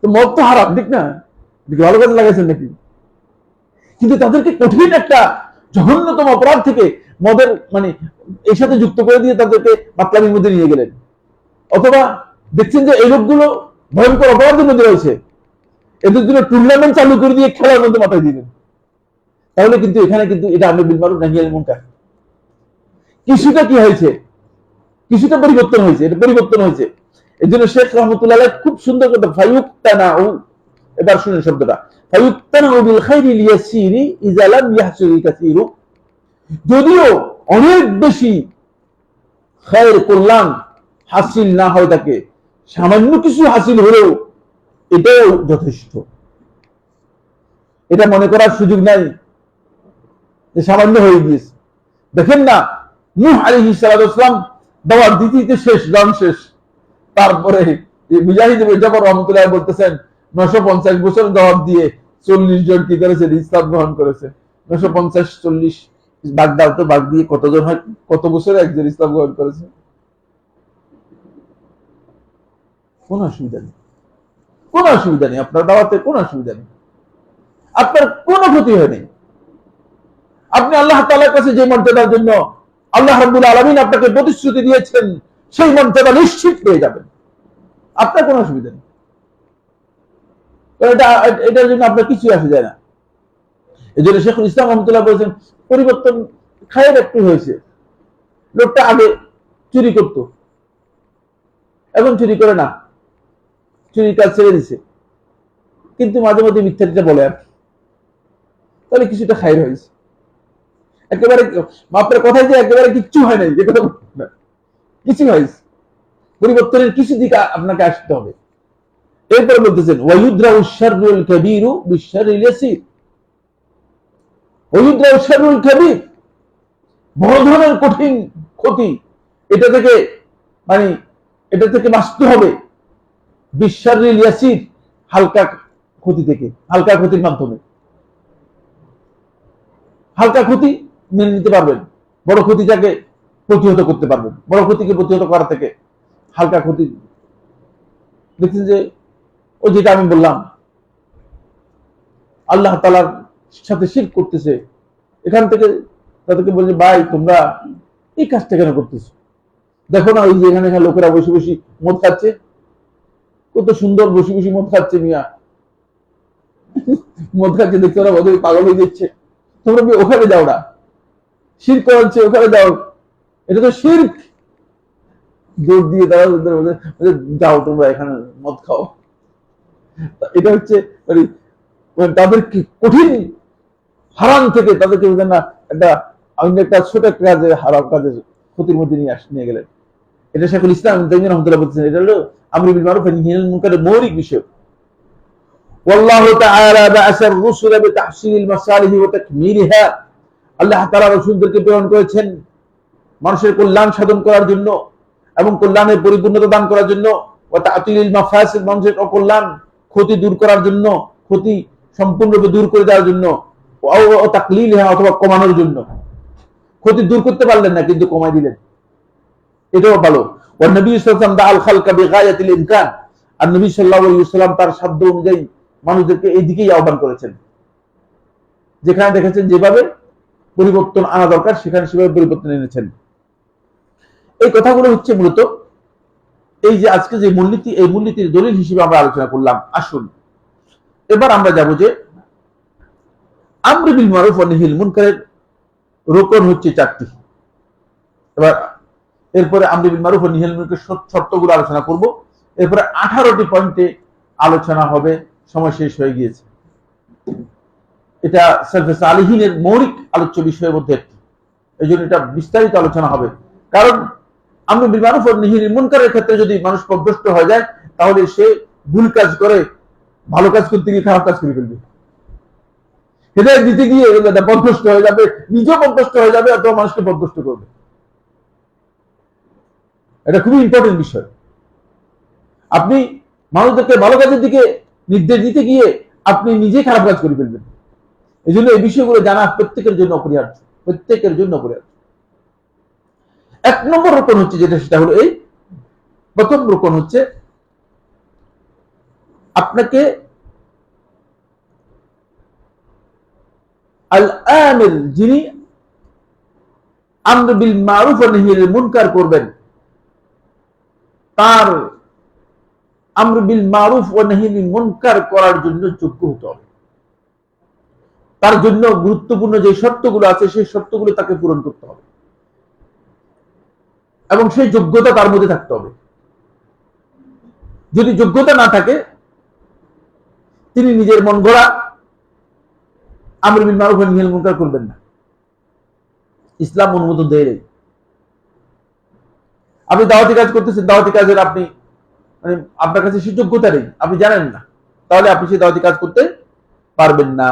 তো মদ তো হারাম, ঠিক না? ভালো কাজে লাগাইছেন নাকি? কিন্তু তাদেরকে কঠিন একটা জঘন্যতম অপরাধ থেকে মদের মানে এর সাথে যুক্ত করে দিয়ে তাদেরকে মাতলামির মধ্যে নিয়ে গেলেন। অথবা দেখছেন যে এই লোকগুলো ভয়ঙ্কর অপরাধের মধ্যে রয়েছে, এদের জন্য টুর্নামেন্ট চালু করে দিয়ে খেলার মধ্যে মাথায় দিলেন, তাহলে কিন্তু এখানে কিন্তু এটা আমর বিল মারুফ নাহি আনিল মুনকার। কিছুটা কি হয়েছে, কিছুটা পরিবর্তন হয়েছে, এটা পরিবর্তন হয়েছে। এই জন্য শেখ রহমতুল্লাহ আলাইহি খুব সুন্দর কথা ফায়ুক্তানাউ, এবার শুনেন শব্দটা, ফায়ুক্তানাউ বিল খাইরিল ইয়াসিরি ইযা লাম ইয়াহসুল কাসীরু, যদিও অনেক বেশি খায়ের কল্যাণ হাসিল না হয় তাকে, সামান্য কিছু হাসিল হলেও এটাও যথেষ্ট। এটা মনে করার সুযোগ নাই যে সামান্য হয়ে গিয়েছে। দেখেন না, নূহ আলাইহিস সালাম দাওয়াত দিতে শেষ, দান শেষ, তারপরে মুজাহিদ ইবনে জাফর রাহমাতুল্লাহ বলতেছেন 950 বছর দাওয়াত দিয়ে 40 জন কি করেছে, ইসলাম গ্রহণ করেছে। 950 40 বাগ দাও তো, বাগ দিয়ে কতজন হয়, কত বছরে একজন ইসলাম গ্রহণ করেছে? কোন অসুবিধা নেই, কোন অসুবিধা নেই, আপনার দাওয়াতে কোন অসুবিধা নেই, আপনার কোনো ক্ষতি হয়নি। আপনি আল্লাহ তাআলার কাছে যে মর্যাদার জন্য আল্লাহ রাব্বুল আলামিন আপনাকে প্রতিশ্রুতি দিয়েছেন, সেই মর্যাদা নিশ্চিত পেয়ে যাবেন, আপনার কোনো অসুবিধা নেই। এটার জন্য আপনার কিছু আসে যায় না। এই জন্য শেখুল ইসলাম রহমতুল্লাহ বলেছেন, পরিবর্তন খায়ের একটু হয়েছে। লোকটা আগে চুরি করত, এখন চুরি করে না, চুরির কাজ ছেড়ে দিছে, কিন্তু মাঝে মধ্যে মিথ্যাটা বলে আর কি, তাহলে কিছুটা খায়ের হয়েছে। একেবারে আপনার কথায় যে একেবারে কিচ্ছু হয় নাই, যে কথা কিছু হয়েছে, পরিবর্তনের কিছু দিকে আপনাকে আসতে হবে। এরপরে বলতেছেন ওয়ায়ুদ্রাউ শাররুল কাবীরু বিশাররিল ইয়াসির, ওয়ায়ুদ্রাউ শাররুল কাবীর, বড় ধরনের কঠিন ক্ষতি এটা থেকে মানে এটা থেকে বাঁচতে হবে, বিশাররিল ইয়াসির, হালকা ক্ষতি থেকে, হালকা ক্ষতির মাধ্যমে। হালকা ক্ষতি মেনে নিতে পারবেন, বড় ক্ষতিটাকে প্রতিহত করতে পারবেন। বড় ক্ষতিকে প্রতিহত করা থেকে হালকা ক্ষতি, দেখছেন যে ও যেটা আমি বললাম, আল্লাহ তাআলার সাথে শিরক করতেছে, এখান থেকে তাদেরকে বলছে ভাই তোমরা এই কাজটা কেন করতেছো? দেখো না ওই যে এখানে লোকেরা বসে বসে মদ খাচ্ছে, কত সুন্দর বসে বসে মদ খাচ্ছে, মিয়া মদ খাচ্ছে, দেখতে ওরা ওদের পাগল হয়ে যাচ্ছে, তোমরা ওখানে যাও না, শিরক করাচ্ছে, ওখানে যাও, এটা তো শিরক। জোর দিয়ে তারা যাও তোমরা এখানে মদ খাও। এটা হচ্ছে তাদের কঠিন হারাম থেকে তাদেরকে না একটা অন্য একটা ছোট একটা কাজে, হারাম কাজের ক্ষতির মধ্যে নিয়ে গেলেন। এটা শেখুল ইসলাম তাইমিয়া রাহমাতুল্লাহ বলতেছেন, এটা হলো আমর বিল মারুফ ওয়া নাহি আনিল মুনকারের মৌলিক বিষয়। ওয়াল্লাহু তাআলা বা'আসা আর-রুসুলা বিতাহসিলিল মাসালিহি ওয়া তাকমিলিহা, আল্লাহ তাআলা রাসূলদেরকে প্রেরণ করেছেন মানুষের কল্যাণ সাধন করার জন্য এবং কল্যাণের পরিপূর্ণতা দান করার জন্য, ওয়া তা'তিলিল মাফাসিদ, মানুষের অকল্যাণ ক্ষতি দূর করার জন্য, ক্ষতি সম্পূর্ণরূপে দূর করে দেওয়ার জন্য, তাকলিল অথবা কমানোর জন্য। ক্ষতি দূর করতে পারলেন না কিন্তু কমাই দিলেন, এটাও ভালো। নবী সাল্লাল্লাহু আলাইহি খালকা বিগায়াতিল ইমকান, আর নবী সাল্লাল্লাহু আলাইহি ওয়াসাল্লাম তার সাধ্য অনুযায়ী মানুষদেরকে এই দিকেই আহ্বান করেছেন। যেখানে দেখেছেন যেভাবে পরিবর্তন আনা দরকার সেখানে সেভাবে পরিবর্তন এনেছেন। এই কথাগুলো হচ্ছে মূলত এই যে আজকে যে মূলনীতি, এই মূলনীতির দলিল হিসেবে আমরা আলোচনা করলাম। আসুন এবার আমরা যাব যে আমর বিল মারুফ ওয়া নাহিল মুনকারের রোকন হচ্ছে 4টি। এবার এরপরে আমর বিল মারুফ ওয়া নাহিল মুনকারের শর্তগুলো আলোচনা করব। এরপরে 18টি পয়েন্টে আলোচনা হবে, সময় শেষ হয়ে গিয়েছে। এটা সালফে সালিহিনের মৌলিক আলোচ্য বিষয়ের মধ্যে একটি, এই জন্য এটা বিস্তারিত আলোচনা হবে। কারণ আমর বিল মারুফ ওয়া নাহিল মুনকারের ক্ষেত্রে যদি মানুষ পথভ্রষ্ট হয়ে যায়, তাহলে সে ভুল কাজ করে ভালো কাজ করতে গিয়ে খারাপ কাজ করে ফেলবে। হেদায়েত দিতে গিয়ে পথভ্রষ্ট হয়ে যাবে, নিজেও পথভ্রষ্ট হয়ে যাবে অথবা মানুষকে পথভ্রষ্ট করবে। এটা খুবই ইম্পর্টেন্ট বিষয়। আপনি মানুষদেরকে ভালো কাজের দিকে নির্দেশ দিতে গিয়ে আপনি নিজেই খারাপ কাজ করে ফেলবেন। এই জন্য এই বিষয়গুলো জানা প্রত্যেকের জন্য অপরিহার্য, প্রত্যেকের জন্য অপরিহার্য। 1 নম্বর রোকন হচ্ছে যেটা, সেটা হলো এই প্রথম রোকন হচ্ছে আপনাকে আল আমির, যিনি আমর বিল মারুফ ওয়া নাহিল মুনকার করবেন, তার আমর বিল মারুফ ওয়া নাহিল মুনকার করার জন্য যোগ্য হতে হবে। তার জন্য গুরুত্বপূর্ণ যে শর্তগুলো আছে সেই শর্তগুলো তাকে পূরণ করতে হবে এবং সেই যোগ্যতা তার মধ্যে থাকতে হবে। যদি যোগ্যতা না থাকে, তিনি নিজের মন গড়া আমর বিল মারুফ ওয়া নাহিল মুনকার করবেন না। ইসলাম অনুমোদন দেয় নাই। আপনি দাওয়াতি কাজ করতেছেন, দাওয়াতি কাজের আপনি মানে আপনার কাছে সেই যোগ্যতা নেই, আপনি জানেন না, তাহলে আপনি সেই দাওয়াতি কাজ করতে পারবেন না।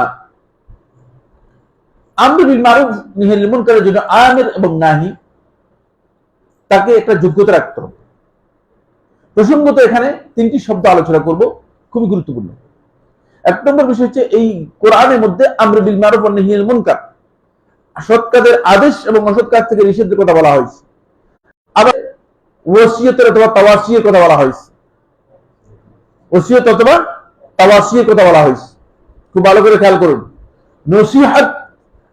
আমর বিল মারুফ নাহিল মুনকারের জন্য আমির এবং নাহি, তাকে একটা যোগ্যতা রাখতে হবে। প্রসঙ্গত এখানে 3টি শব্দ আলোচনা করব, খুবই গুরুত্বপূর্ণ। 1 নম্বর বিষয় হচ্ছে এই কোরআনের মধ্যে আমর বিল মারুফ ওয়া নাহিল মুনকার, সৎ কাজের আদেশ এবং অসৎ কাজ থেকে নিষেধের কথা বলা হয়েছে। আবার ওসিয়তের অথবা তাওয়াসিয়ের কথা বলা হয়েছে। ওসিয়ত অথবা তাওয়াসিয়ের কথা বলা হয়েছে, খুব ভালো করে খেয়াল করুন। নসিহত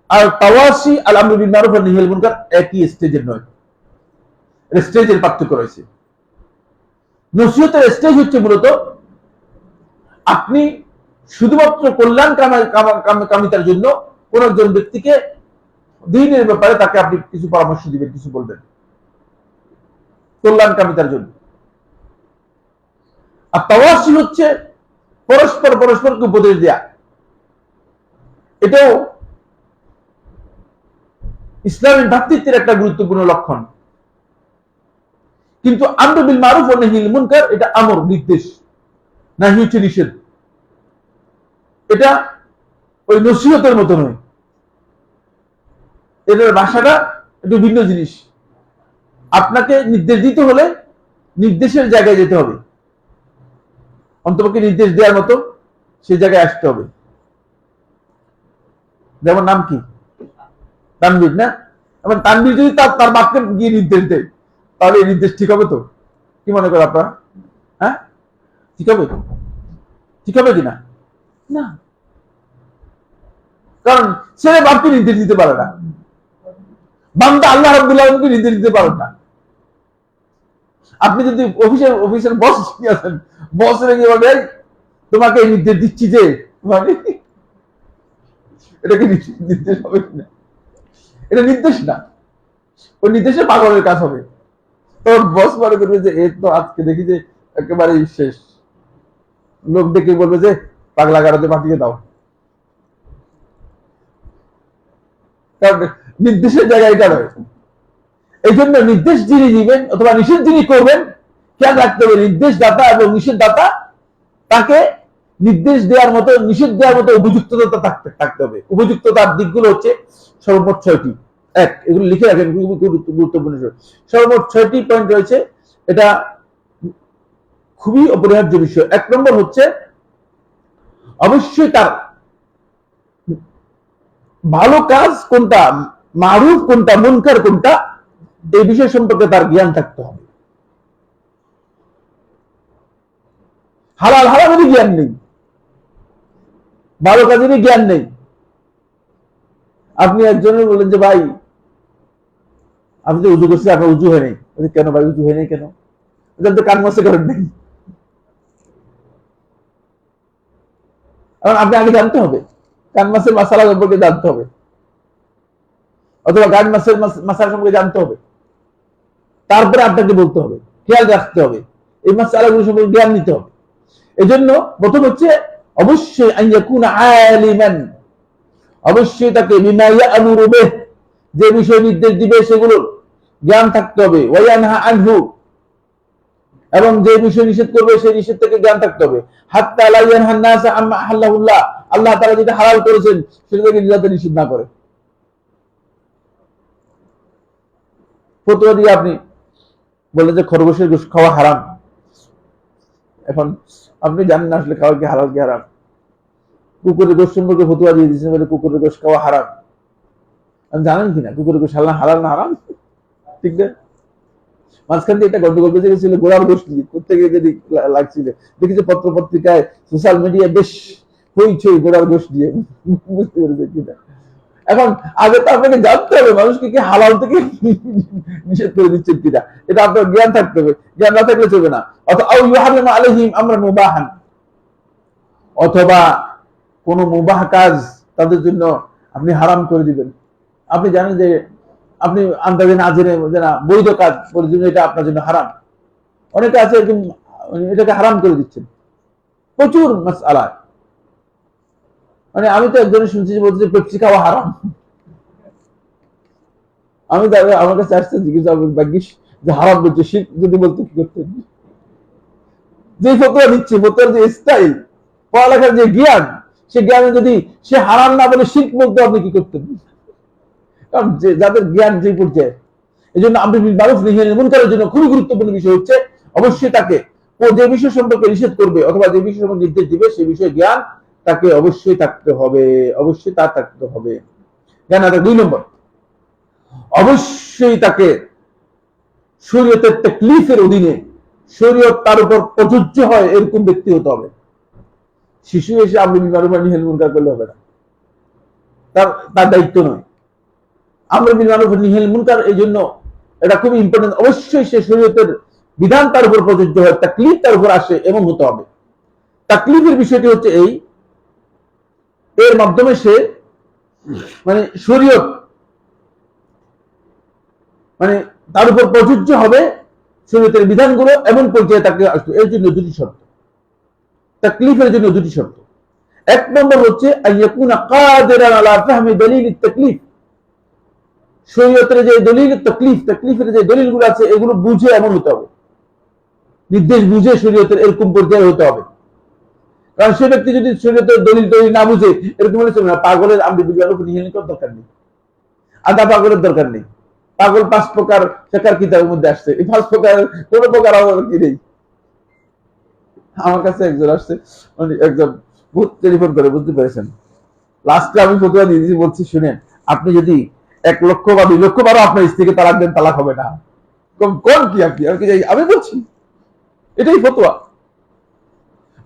আর তাওয়াসি আল আমর বিল মারুফ ওয়া নাহিল মুনকার একই স্টেজের নয়, স্টেজের পার্থক্য রয়েছে। নসিহতের স্টেজ হচ্ছে মূলত আপনি শুধুমাত্র কল্যাণ কামিতার জন্য কোন একজন ব্যক্তিকে দ্বীনের ব্যাপারে তাকে আপনি কিছু পরামর্শ দিবেন, কিছু বলবেন কল্যাণ কামিতার জন্য। আর তাওয়াসি হচ্ছে পরস্পরকে উপদেশ দেয়া। এটাও ইসলামের ভ্রাতৃত্বের একটা গুরুত্বপূর্ণ লক্ষণ। কিন্তু আমর বিল মারুফ ওয়া নাহিল মুনকার এটা আমর, নির্দেশ, নাহি হচ্ছে নিষেধ। এটা ওই নসিহতের মতো নয়, এটার ভাষাটা একটু ভিন্ন জিনিস। আপনাকে নির্দেশ দিতে হলে নির্দেশের জায়গায় যেতে হবে, অন্তপক্ষে নির্দেশ দেওয়ার মতো সে জায়গায় আসতে হবে। যেমন নাম কি? তানবীর না? এবং তানবীর যদি তার বাপকে গিয়ে নির্দেশ দেয়, তাহলে এই নির্দেশ ঠিক হবে তো? কি মনে করেন আপনারা? হ্যাঁ, ঠিক হবে? ঠিক হবে কিনা? না, কারণ ছেলে বাপকে নির্দেশ দিতে পারে না, বান্দা আল্লাহ রাব্বুল আলামিনকে নির্দেশ দিতে পারেন না। আপনি যদি অফিসের বস আছেন, বস রেগে বলে তোমাকে নির্দেশ দিচ্ছি যে, মানে এটা কি নির্দেশ হবে কিনা? এটা নির্দেশ না, ওই নির্দেশে পাগলের কাজ হবে। তোর বস মনে করবে যে এর তো আজকে দেখি যে একেবারেই শেষ, লোক দেখে বলবে যে পাগলা গাড়াতে পাঠিয়ে দাও। কারণ নির্দেশের জায়গায় এটা রয়েছে। এই জন্য নির্দেশ যিনি দিবেন অথবা নিষেধ যিনি করবেন, খেয়াল রাখতে হবে নির্দেশদাতা এবং নিষেধদাতা তাকে নির্দেশ দেওয়ার মতো, নিষেধ দেওয়ার মতো উপযুক্ততা থাকতে হবে। উপযুক্ততার দিকগুলো হচ্ছে সর্বমোট 6টি। এগুলো লিখে রাখেন, গুরুত্বপূর্ণ। সর্বমোট 6টি পয়েন্ট রয়েছে, এটা খুবই অপরিহার্য বিষয়। 1 নম্বর হচ্ছে অবশ্যই তার ভালো কাজ কোনটা, মারুফ কোনটা, মুনকার কোনটা, এই বিষয় সম্পর্কে তার জ্ঞান থাকতে হবে। হালাল হারামেরই জ্ঞান নেই, ভালো কাজেরই জ্ঞান নেই। আপনি একজনের বললেন যে ভাই আপনি তো উজু করছি, আপনার উজু হয় নাই। কেন ভাই উজু হয় নাই কেন? তো কান মশে করেন নাই। এখন আপনি আগে জানতে হবে, কান মাসের মাসালা সম্পর্কে জানতে হবে, অথবা গান মাসের মাসালা সম্পর্কে জানতে হবে, তারপরে আপনাকে বলতে হবে, খেয়াল রাখতে হবে, এই মাসালাগুলো সম্পর্কে জ্ঞান নিতে হবে। এজন্য প্রথম হচ্ছে অবশ্যই আইয়াকুনা আলিমান, অবশ্যই তাকে বিমা ইয়ামুরু বিহি, যে বিষয় নির্দেশ দিবে সেগুলো জ্ঞান থাকতে হবে, ওয়ায়ানহা আনহু, এবং যে বিষয় নিষেধ করবে সেই নিষেধ থেকে জ্ঞান থাকতে হবে। হাত্তা লা ইয়ানহান নাস আম্মা আহাল্লাহুল্লাহ, আল্লাহ তাআলা যেটা হালাল করেছেন সেটা থেকে যাতে নিষেধ না করে। ফতোয়া দিয়ে আপনি বললেন যে খরগোশের গোশত খাওয়া হারাম, এখন আপনি জানেন না আসলে খাওয়া কি হালাল কি হারাম। কুকুরের গোশত সম্পর্কে ফতোয়া দিয়ে দিয়েছেন বলে কুকুরের গোশত খাওয়া হারাম। জানেন কিনা কুকুরের গোশত হালাল না হারাম? ঠিক না? মাঝখান দিয়ে একটা গন্ডগোল বেঁচে গেছিল গোড়ার গোশত নিয়ে, করতে গিয়ে যদি লাগছিল, দেখেছি পত্র পত্রিকায় সোশ্যাল মিডিয়ায় বেশ হইচই গোড়ার গোশত দিয়ে, বুঝতে পেরেছে কিনা? এখন আগে তো আপনাকে জানতে হবে মানুষকে কি হালাল থেকে নিষেধ করে দিচ্ছেন কিনা, এটা আপনার জ্ঞান থাকতে হবে, জ্ঞান না থাকলে চলবে না। অথবা কোন মুবাহ কাজ তাদের জন্য আপনি হারাম করে দিবেন। আপনি জানেন যে আপনি আন্দাজে না জেনে না বৈধ কাজ করে দিবেন, এটা আপনার জন্য হারাম। অনেকে আছে একদম এটাকে হারাম করে দিচ্ছেন প্রচুর মাসআলা। মানে আমি তো একজনের শুনছি যে বলছে পেপসি খাওয়া হারাম। আমি আমার কাছে আসতে জিজ্ঞাসা ভাগ্যিস যে হারাম বলছে, শিরক যদি বলতে কি করতেন? যে ফতোয়া দিচ্ছে, ফতোয়ার যে স্টাইল, পড়ালেখার যে জ্ঞান, সে জ্ঞানে যদি সে হারাম না বলে শিরক বলতে আপনি কি করতেন? কারণ যাদের জ্ঞান যে পর্যায়ে, এই জন্য আমর বিল মারুফ নাহি আনিল মুনকারের জন্য খুবই গুরুত্বপূর্ণ বিষয় হচ্ছে অবশ্যই তাকে ও যে বিষয় সম্পর্কে নিষেধ করবে অথবা যে বিষয় সম্পর্কে নির্দেশ দিবে সেই বিষয়ে জ্ঞান তাকে অবশ্যই থাকতে হবে, অবশ্যই তা থাকতে হবে। জ্ঞান আছে। 2 নম্বর, অবশ্যই তাকে শরীয়তের তাকলিফের অধীনে, শরীয়ত তার উপর প্রযোজ্য হয় এরকম ব্যক্তি হতে হবে। শিশু এসে আমর বিল মারুফ নাহি আনিল মুনকার করলে হবে না, তার দায়িত্ব নয়। আমর বিল মারুফ নাহি আনিল মুনকার এই জন্য এটা খুব ইম্পর্টেন্ট, অবশ্যই সে শরীয়তের বিধান তার উপর প্রযোজ্য হয়, তাকলিফ তার উপর আসে এমন হতে হবে। তাকলিফের বিষয়টি হচ্ছে এই, এর মাধ্যমে সে মানে শরীয়ত মানে তার উপর প্রযোজ্য হবে শরীয়তের বিধানগুলো এমন পর্যায়ে তাকে আসবে। এর জন্য 2টি শর্ত, তাকলিফের জন্য 2টি শর্ত। 1 নম্বর হচ্ছে আইয়াকুনা কাদিরান আলা ফাহমি দলিল তাকলিফ, শরীয়তের যে দলিল তাকলিফ, তাকলিফের যে দলিলগুলো আছে এগুলো বুঝে এমন হতে হবে, নির্দেশ বুঝে শরীয়তের এরকম পর্যায়ে হতে হবে। কারণ সে ব্যক্তি যদি শরীয়তের দলিল না বুঝে এরকম হলে চলবে না। পাগলের আমর বিল মারুফ নাহি আনিল মুনকার দরকার নেই, আদা পাগলের দরকার নেই। পাগল 5 প্রকার ফিকহের কিতাবের মধ্যে আসছে, এই 5 প্রকার কোন প্রকার আমার কি নেই। আমার কাছে একজন আসছে, একজন ভূত টেলিফোন করে, বুঝতে পেরেছেন? লাস্টে আমি ফতোয়া দিয়ে দিয়েছি, বলছি শুনেন আপনি যদি 1 লক্ষ বা 2 লক্ষ বারো আপনার স্ত্রীকে তালাক দেন, তালাক হবে না। কোন কি আপনি আর কি যাই আমি বলছি, এটাই ফতোয়া।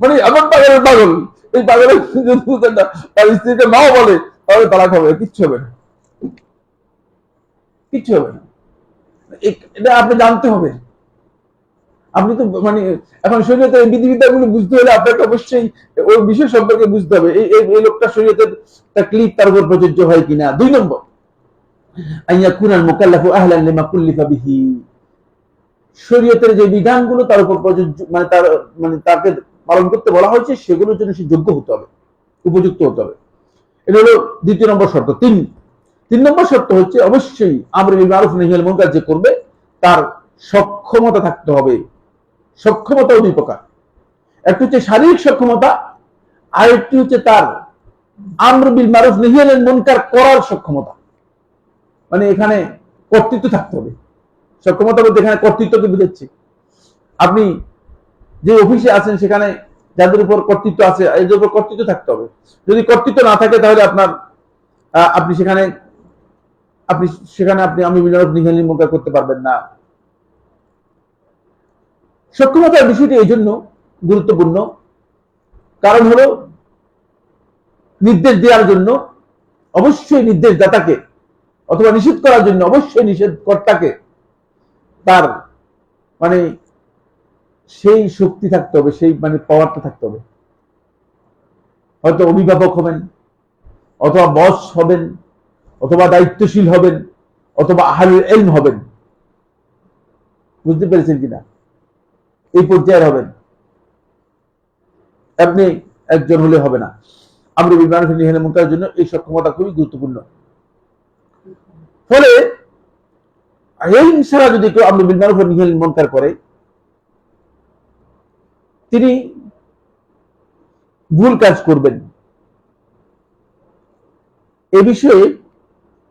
মানে এমন পাগলের পাগল, এই পাগলের যদি তার স্ত্রীকে নাও বলে তাহলে তালাক হবে, কিচ্ছু হবে না, কিচ্ছু হবে না। এটা আপনি জানতে হবে। আপনি তো মানে এখন শরীয়তের বিধিবিধানগুলো বুঝতে হলে আপনাকে অবশ্যই ওই বিষয় সম্পর্কে বুঝতে হবে, এই লোকটা শরীয়তের তাকলিফ তার উপর প্রযোজ্য হয় কিনা। 2 নম্বর, আইয়াকুনাল মুকাল্লাফু আহলান লিমা কুল্লিফা বিহি, শরীয়তের যে বিধানগুলো তার উপর প্রযোজ্য মানে তাকে পালন করতে বলা হয়েছে সেগুলোর জন্য সে যোগ্য হতে হবে, উপযুক্ত হতে হবে। এটা হলো 2 নম্বর শর্ত। 3 নম্বর শর্ত হচ্ছে অবশ্যই আমর বিল মারুফ নাহি আনিল মুনকার যে করবে তার সক্ষমতা থাকতে হবে। সক্ষমতা 2 প্রকার, একটা হচ্ছে শারীরিক সক্ষমতা, আর একটি হচ্ছে তার আমর বিল মারুফ নাহি আনিল মুনকার করার সক্ষমতা। মানে এখানে কর্তৃত্ব থাকতে হবে। সক্ষমতা বলতে এখানে কর্তৃত্বকে বুঝাচ্ছি। আপনি যে অফিসে আছেন সেখানে যাদের উপর কর্তৃত্ব আছে এদের উপর কর্তৃত্ব থাকতে হবে। যদি কর্তৃত্ব না থাকে তাহলে আপনি সেখানে আপনি আমি নিহাল মুনকার করতে পারবেন না। সক্ষমতার বিষয়টি এই জন্য গুরুত্বপূর্ণ, কারণ হলো নির্দেশ দেওয়ার জন্য অবশ্যই নির্দেশদাতাকে অথবা নিষেধ করার জন্য অবশ্যই নিষেধকর্তাকে তার মানে সেই শক্তি থাকতে হবে, সেই পাওয়ারটা থাকতে হবে। হয়তো অভিভাবক হবেন, অথবা বস হবেন, অথবা দায়িত্বশীল হবেন, অথবা আহলুল ইলম হবেন। বুঝতে পেরেছেন কিনা? এই পর্যায়ের হবেন, আপনি একজন হলে হবে না। আমরু বিল মারুফ ওয়া নাহয়ি আনিল মুনকারের জন্য এই সক্ষমতা খুবই গুরুত্বপূর্ণ। ফলে ইলম ছাড়া যদি কেউ আমরু বিল মারুফ ওয়া নাহয়ি আনিল মুনকার করে, তিনি ভুল কাজ করবেন। এ বিষয়ে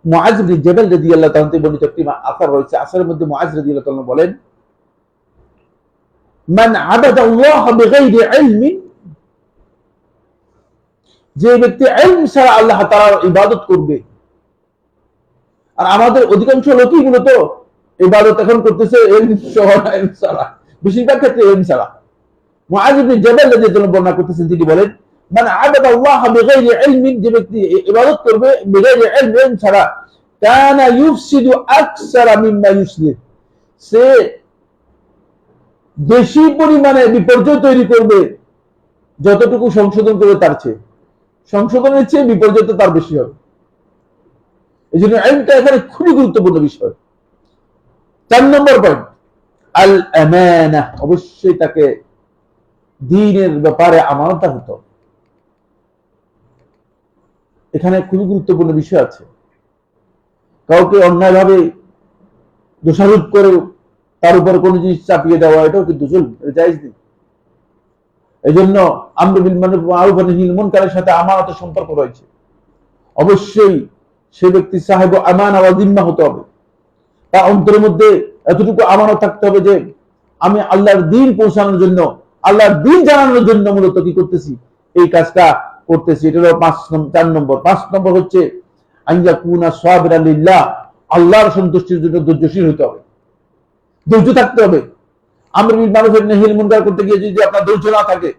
মুআজ ইবনে জাবাল রাদিয়াল্লাহু তাআলা থেকে বর্ণিত একটি আসার রয়েছে। আসারের মধ্যে মুআজ রাদিয়াল্লাহু তাআলা বলেন, মান আবাদাল্লাহ বিগাইরি ইলমিন, যে ব্যক্তি ইলম ছাড়া আল্লাহ তাআলার ইবাদত করবে। আর আমাদের অধিকাংশ লোকই মূলত ইবাদত এখন করতেছে ইলম ছাড়া, বেশিরভাগ ক্ষেত্রে ইলম ছাড়া। মুআজ ইবনে জাবাল রাদিয়াল্লাহু তাআলা বর্ণনা করতেছেন, তিনি বলেন, মান আবাদাল্লাহ বিগাইরি ইলমিন, যে ব্যক্তি ইবাদত করবে বিগাইরি ইলম ছাড়া, কানা ইউফসিদু আকসারা মিম্মা ইউসলিহ, সে বেশি পরিমাণে বিপর্যয় তৈরি করবে যতটুকু সংশোধন করবে তার চেয়ে। সংশোধনের চেয়ে বিপর্যয় তার বেশি হবে। এই জন্য ইলমটা এখানে খুবই গুরুত্বপূর্ণ বিষয়। 4 নম্বর পয়েন্ট, আল আমানাহ, অবশ্যই তাকে দ্বীনের ব্যাপারে আমানতদার হতে হবে। এখানে খুবই গুরুত্বপূর্ণ বিষয় আছে। কাউকে অন্যায়ভাবে দোষারোপ করে তার উপর কোন জিনিস চাপিয়ে দেওয়া, এটাও কিন্তু জুলম, এটা জায়েজ নেই। এই জন্য আমরু বিল মারুফ ওয়া নাহয়ি আনিল মুনকারের সাথে আমানতের সম্পর্ক রয়েছে। অবশ্যই সে ব্যক্তি সাহেব আমানা ওয়া জিম্মা হতে হবে। তার অন্তরের মধ্যে এতটুকু আমানত থাকতে হবে যে আমি আল্লাহর দ্বীন পৌঁছানোর জন্য, আল্লাহর দ্বীন জানানোর জন্য মূলত কি করতেছি, এই কাজটা করতেছি। এটা হলো 4 নম্বর। 5 নম্বর হচ্ছে আইয়াকুনা সাবিরান লিল্লাহ, আল্লাহর সন্তুষ্টির জন্য ধৈর্যশীল হতে হবে, ধৈর্য থাকতে হবে। আমরু বিল মারুফ ওয়া নাহয়ি আনিল মুনকার করতে গিয়ে যদি আপনার ধৈর্য না থাকে,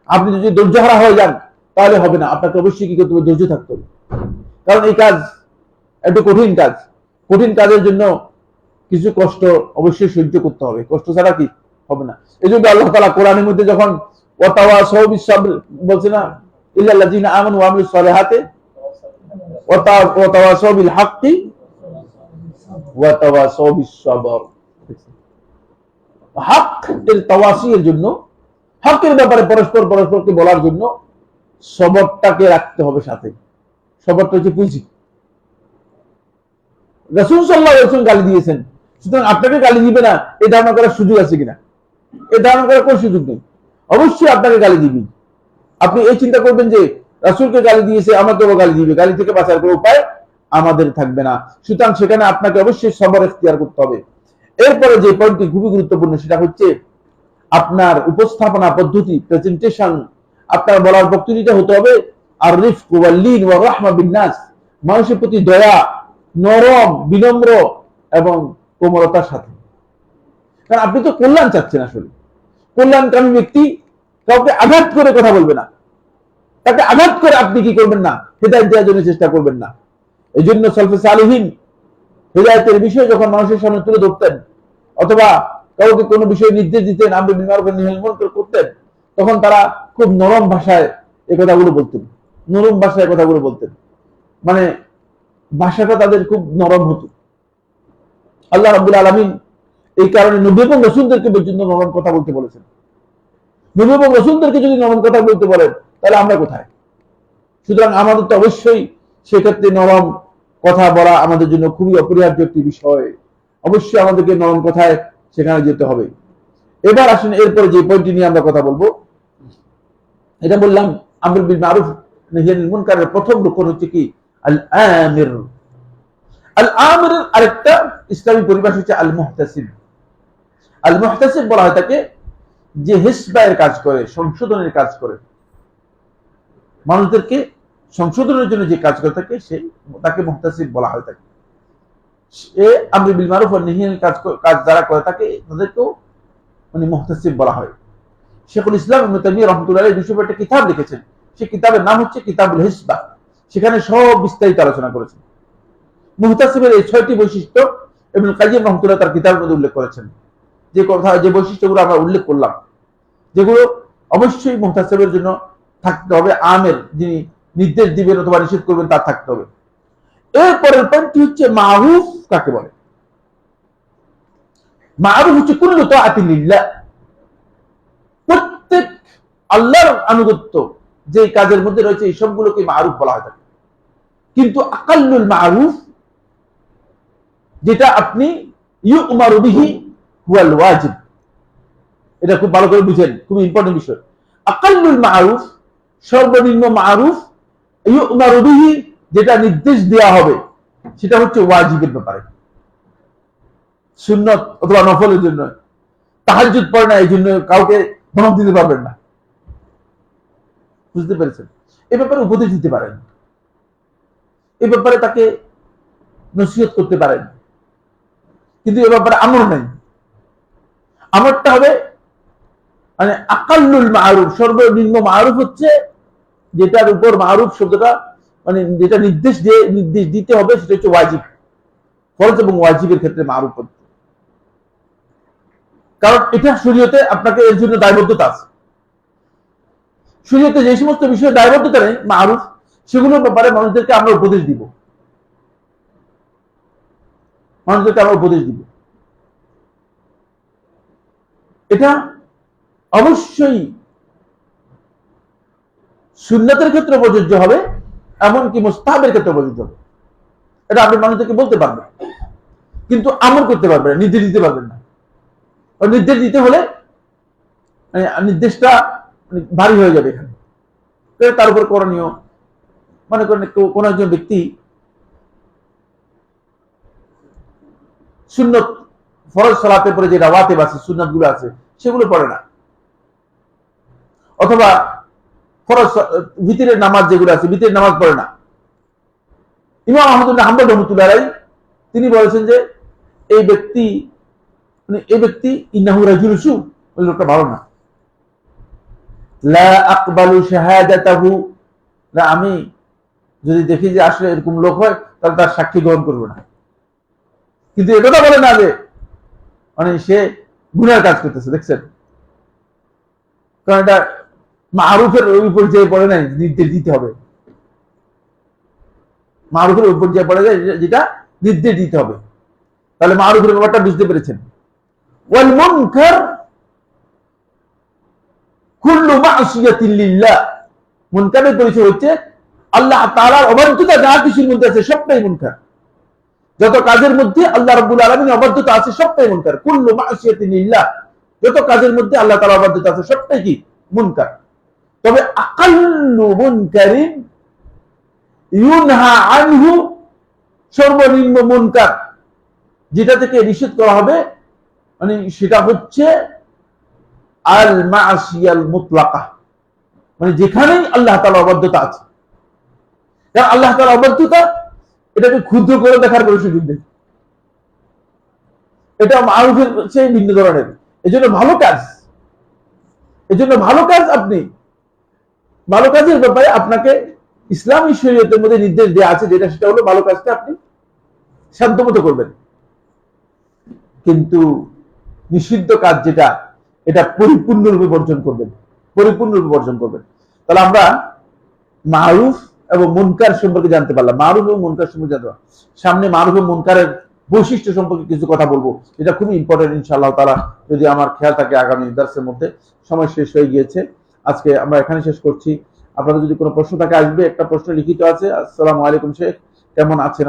আপনি যদি ধৈর্যহারা হয়ে যান, তাহলে হবে না। আপনাকে অবশ্যই কি করতে হবে, ধৈর্য থাকতে হবে। কারণ এই কাজ একটু কঠিন কাজ। কঠিন কাজের জন্য কিছু কষ্ট অবশ্যই সহ্য করতে হবে, কষ্ট ছাড়া কি হবে না। এই জন্য আল্লাহ তাআলা কোরআনের মধ্যে যখন ওয়াতাওয়াসাউ বিস সাবর বলছে না, ইল্লাল্লাযিনা আমানু ওয়া আমিলুস সালিহাতি ওয়াতাওয়াসাউ বিল হাক্কি ওয়াতাওয়াসাউ বিস সাবর। হকের তাওয়াসির জন্য, হকের ব্যাপারে পরস্পরকে বলার জন্য সবরটাকে রাখতে হবে সাথে। সবরটা হচ্ছে পুঁজি। রাসূল সাল্লাল্লাহু আলাইহি ওয়াসাল্লাম গালি দিয়েছেন, সুতরাং আপনাকে গালি দিবে না এই ধারণা করার সুযোগ আছে কিনা? এই ধারণা করার কোনো সুযোগ নেই। অবশ্যই আপনাকে গালি দিবি। আপনি এই চিন্তা করবেন যে রাসূলকে গালি দিয়েছে, আমাকেও গালি দিবে, গালি থেকে বাঁচার কোনো উপায় আমাদের থাকবে না। সুতরাং সেখানে আপনাকে অবশ্যই সবর ইখতিয়ার করতে হবে। এরপরে যে পয়েন্টটি খুবই গুরুত্বপূর্ণ, সেটা হচ্ছে আপনার উপস্থাপনা পদ্ধতি, প্রেজেন্টেশন, আপনার বলার বক্তব্যটা হতে হবে আর রিফক ওয়াল লিন ওয়া রাহমা বিন নাস, মানুষের প্রতি দয়া, নরম, বিনম্র এবং কোমলতার সাথে। কারণ আপনি তো কল্যাণ চাচ্ছেন, আসলে কল্যাণকামী ব্যক্তি কাউকে আঘাত করে কথা বলবে না, তাকে আঘাত করে আপনি কি করবেন না, হেদায়েত দেওয়ার জন্য চেষ্টা করবেন না। এই জন্য সালফে সালিহিন হেদায়েতের বিষয় যখন মানুষের সামনে তুলে ধরতেন, অথবা কাউকে কোনো বিষয়ে নির্দেশ দিতেন, আমরু বিল মারুফ ওয়া নাহয়ি আনিল মুনকার করতেন, তখন তারা খুব নরম ভাষায় এই কথাগুলো বলতেন, নরম ভাষায় কথাগুলো বলতেন, মানে ভাষাটা তাদের খুব নরম হতো। আল্লাহ রাব্বুল আলামিন এই কারণে নবী এবং রাসূলদেরকে পর্যন্ত নরম কথা বলতে বলেছেন। নবী এবং রাসূলদেরকে যদি নরম কথা বলতে বলেন, তাহলে আমরা কোথায়? সুতরাং আমাদের তো অবশ্যই সেক্ষেত্রে নরম কথা বলা আমাদের জন্য খুবই অপরিহার্য একটি বিষয়। অবশ্যই আমাদেরকে নরম কথায় সেখানে যেতে হবে। এবার আসুন এরপরে যে পয়েন্টটি নিয়ে আমরা কথা বলবো, এটা বললাম আমরু বিল মারুফ নাহয়ি আনিল মুনকারের প্রথম রুকন হচ্ছে কি, আল আমির। আল আমিরের আরেকটা ইসলামী পরিভাষা হচ্ছে আল মুহতাসিব। আল মুহতাসিব বলা হয় তাকে, যে হিসবায়ের কাজ করে, সংশোধনের কাজ করে, মানুষদেরকে সংশোধনের জন্য যে কাজ করে থাকে তাকে মুহতাসিব বলা হয় থাকে। সে আমর বিল মারুফ ওয়া নাহি আনিল কাজ যারা করে থাকে তাদেরকেও মানে মুহতাসিব বলা হয়। শেখুল ইসলাম ইবনে তাইমিয়া রাহমাতুল্লাহ আলাইহি বিষয়ে একটা কিতাব লিখেছেন, সেই কিতাবের নাম হচ্ছে কিতাবুল হিসবা। সেখানে সব বিস্তারিত আলোচনা করেছেন। মুহতাসিবের এই 6টি বৈশিষ্ট্য ইবনুল কাইয়্যিম রাহমাতুল্লাহ তার কিতাবের মধ্যে উল্লেখ করেছেন। যে বৈশিষ্ট্যগুলো আমরা উল্লেখ করলাম, যেগুলো অবশ্যই মুহতাসিবের জন্য থাকতে হবে, আমের যিনি নির্দেশ দিবেন অথবা নিষেধ করবেন তার থাকতে হবে। এরপরের পয়েন্টটি হচ্ছে মারুফ কাকে বলে। মারুফ হচ্ছে কুল্লু তাআতিন লিল্লাহ, প্রত্যেক আল্লাহর আনুগত্য যে কাজের মধ্যে রয়েছে এই সবগুলোকে মারুফ বলা হয় থাকে। কিন্তু আকাল্লুল মারুফ, যেটা আপনি ইউমারু বিহি হুয়াল ওয়াজিব, এটা খুব ভালো করে বুঝেন, খুব ইম্পর্টেন্ট বিষয়। আকাল্লুল মারুফ, সর্বনিম্ন মারুফ, ইউমারু বিহি, যেটা নির্দেশ দেওয়া হবে সেটা হচ্ছে ওয়াজিবের ব্যাপারে, সুন্নত অথবা নফলের জন্য। তাহাজ্জুদ পড়ে না এই জন্য কাউকে ধমক দিতে পারবেন না, বুঝতে পেরেছেন? এ ব্যাপারে উপদেশ দিতে পারেন, এ ব্যাপারে তাকে নসিহত করতে পারেন, কিন্তু এ ব্যাপারে আমর নেই। আমরটা হবে মানে আকাল্লুল মারুফ, সর্বনিম্ন মারুফ হচ্ছে যেটার উপর মারুফ শব্দটা মানে যেটা নির্দেশ দিতে হবে সেটা হচ্ছে ওয়াজিব। ফরজ এবং ওয়াজিবের ক্ষেত্রে মারুফ হচ্ছে, কারণ এটা শরীয়তে আপনাকে এর জন্য দায়বদ্ধতা আছে। শরীয়তে যে সমস্ত বিষয়ে দায়বদ্ধতা নেই মারুফ, সেগুলোর ব্যাপারে মানুষদেরকে আমরা উপদেশ দিব, এটা অবশ্যই সুন্নতের ক্ষেত্রে প্রযোজ্য হবে, এমনকি মুস্তাহাবের ক্ষেত্রে প্রযোজ্য হবে। এটা আপনি মানুষদেরকে বলতে পারবেন, কিন্তু আমল করতে পারবেন না, নির্দেশ দিতে পারবেন না। নির্দেশ দিতে হলে নির্দেশটা ভারী হয়ে যাবে এখানে। তার উপর করণীয়, মনে করেন কোন একজন ব্যক্তি সুন্নত ফরজ সালাতে পরে যে রাওয়াতিব আছে, সুন্নাত গুলো আছে, সেগুলো পড়ে না, অথবা ফরজ ভিতরের নামাজ যেগুলো আছে ভিতরের নামাজ পড়ে না। ইমাম আহমদ ইবনে হাম্বল রাহমাতুল্লাহ আলাইহি তিনি বলেছেন যে এই ব্যক্তি ইন্নাহু রাজুলুন সু, ওই লোকটা ভালো না। লা আকবালু শাহাদাতাহু, না আমি যদি দেখি যে আসলে এরকম লোক হয় তাহলে তার সাক্ষী গ্রহণ করব না। কিন্তু এটা বলে না যে মানে সে গুনার কাজ করতেছে, দেখছেন? কারণ এটা মারুফের উপর যে পড়ে নাই, নির্দেশ দিতে হবে। মারুফের উপর যে পড়ে যায় যেটা নির্দেশ দিতে হবে। তাহলে মারুফের ব্যাপারটা বুঝতে পেরেছেন। ওয়াল মুনকার কুল্লু মাসিয়াতিন লিল্লাহ, মুনকারের পরিচয় হচ্ছে আল্লাহ তাআলার অবাধ্যতা যা কিছুর মধ্যে আছে সবটাই মুনকার। যত কাজের মধ্যে আল্লাহ রাব্বুল আলামিনের অবাধ্যতা আছে সবটাই মুনকার। কুল্লু মাসিয়াতিন লিল্লাহ, যত কাজের মধ্যে আল্লাহ তাআলার অবাধ্যতা আছে সবটাই কি? মুনকার। তবে আকাল্লু মুনকারিন ইউনহা আনহু, সর্বনিম্ন মুনকার যেটা থেকে নিষেধ করা হবে মানে সেটা হচ্ছে আল মাসিয়াল মুতলাকা, মানে যেখানেই আল্লাহ তাআলার অবাধ্যতা আছে। কারণ আল্লাহ তাআলার অবাধ্যতা এটাকে ক্ষুদ্র করে দেখার কোনো সুযোগ নেই, এটা মারুফের চেয়ে ভিন্ন ধরনের। এজন্য ভালো কাজ, আপনি ভালো কাজের ব্যাপারে আপনাকে ইসলামী শরীয়তের মধ্যে নির্দেশ দেওয়া আছে, যেটা সেটা হলো ভালো কাজটা আপনি শান্তমতো করবেন। কিন্তু নিষিদ্ধ কাজ যেটা, এটা পরিপূর্ণরূপে বর্জন করবেন। তাহলে আমরা মারুফ এবং মুনকার সম্পর্কে জানতে পারলাম। মারুফ এবং মুনকার সম্পর্কে জানতে পারলাম। সামনে মারুফ এবং মুনকারের বৈশিষ্ট্য সম্পর্কে কিছু কথা বলবো, এটা খুবই ইম্পর্টেন্ট ইনশাআল্লাহ তাআলা, যদি আমার খেয়াল থাকে। আগামী দার্সের মধ্যে সময় শেষ হয়ে গিয়েছে, আজকে আমরা এখানে শেষ করছি। আপনাদের যদি কোনো প্রশ্ন থাকে আসবে, একটা প্রশ্ন লিখিত আছে। আসসালামু আলাইকুম শেখ, কেমন আছেন?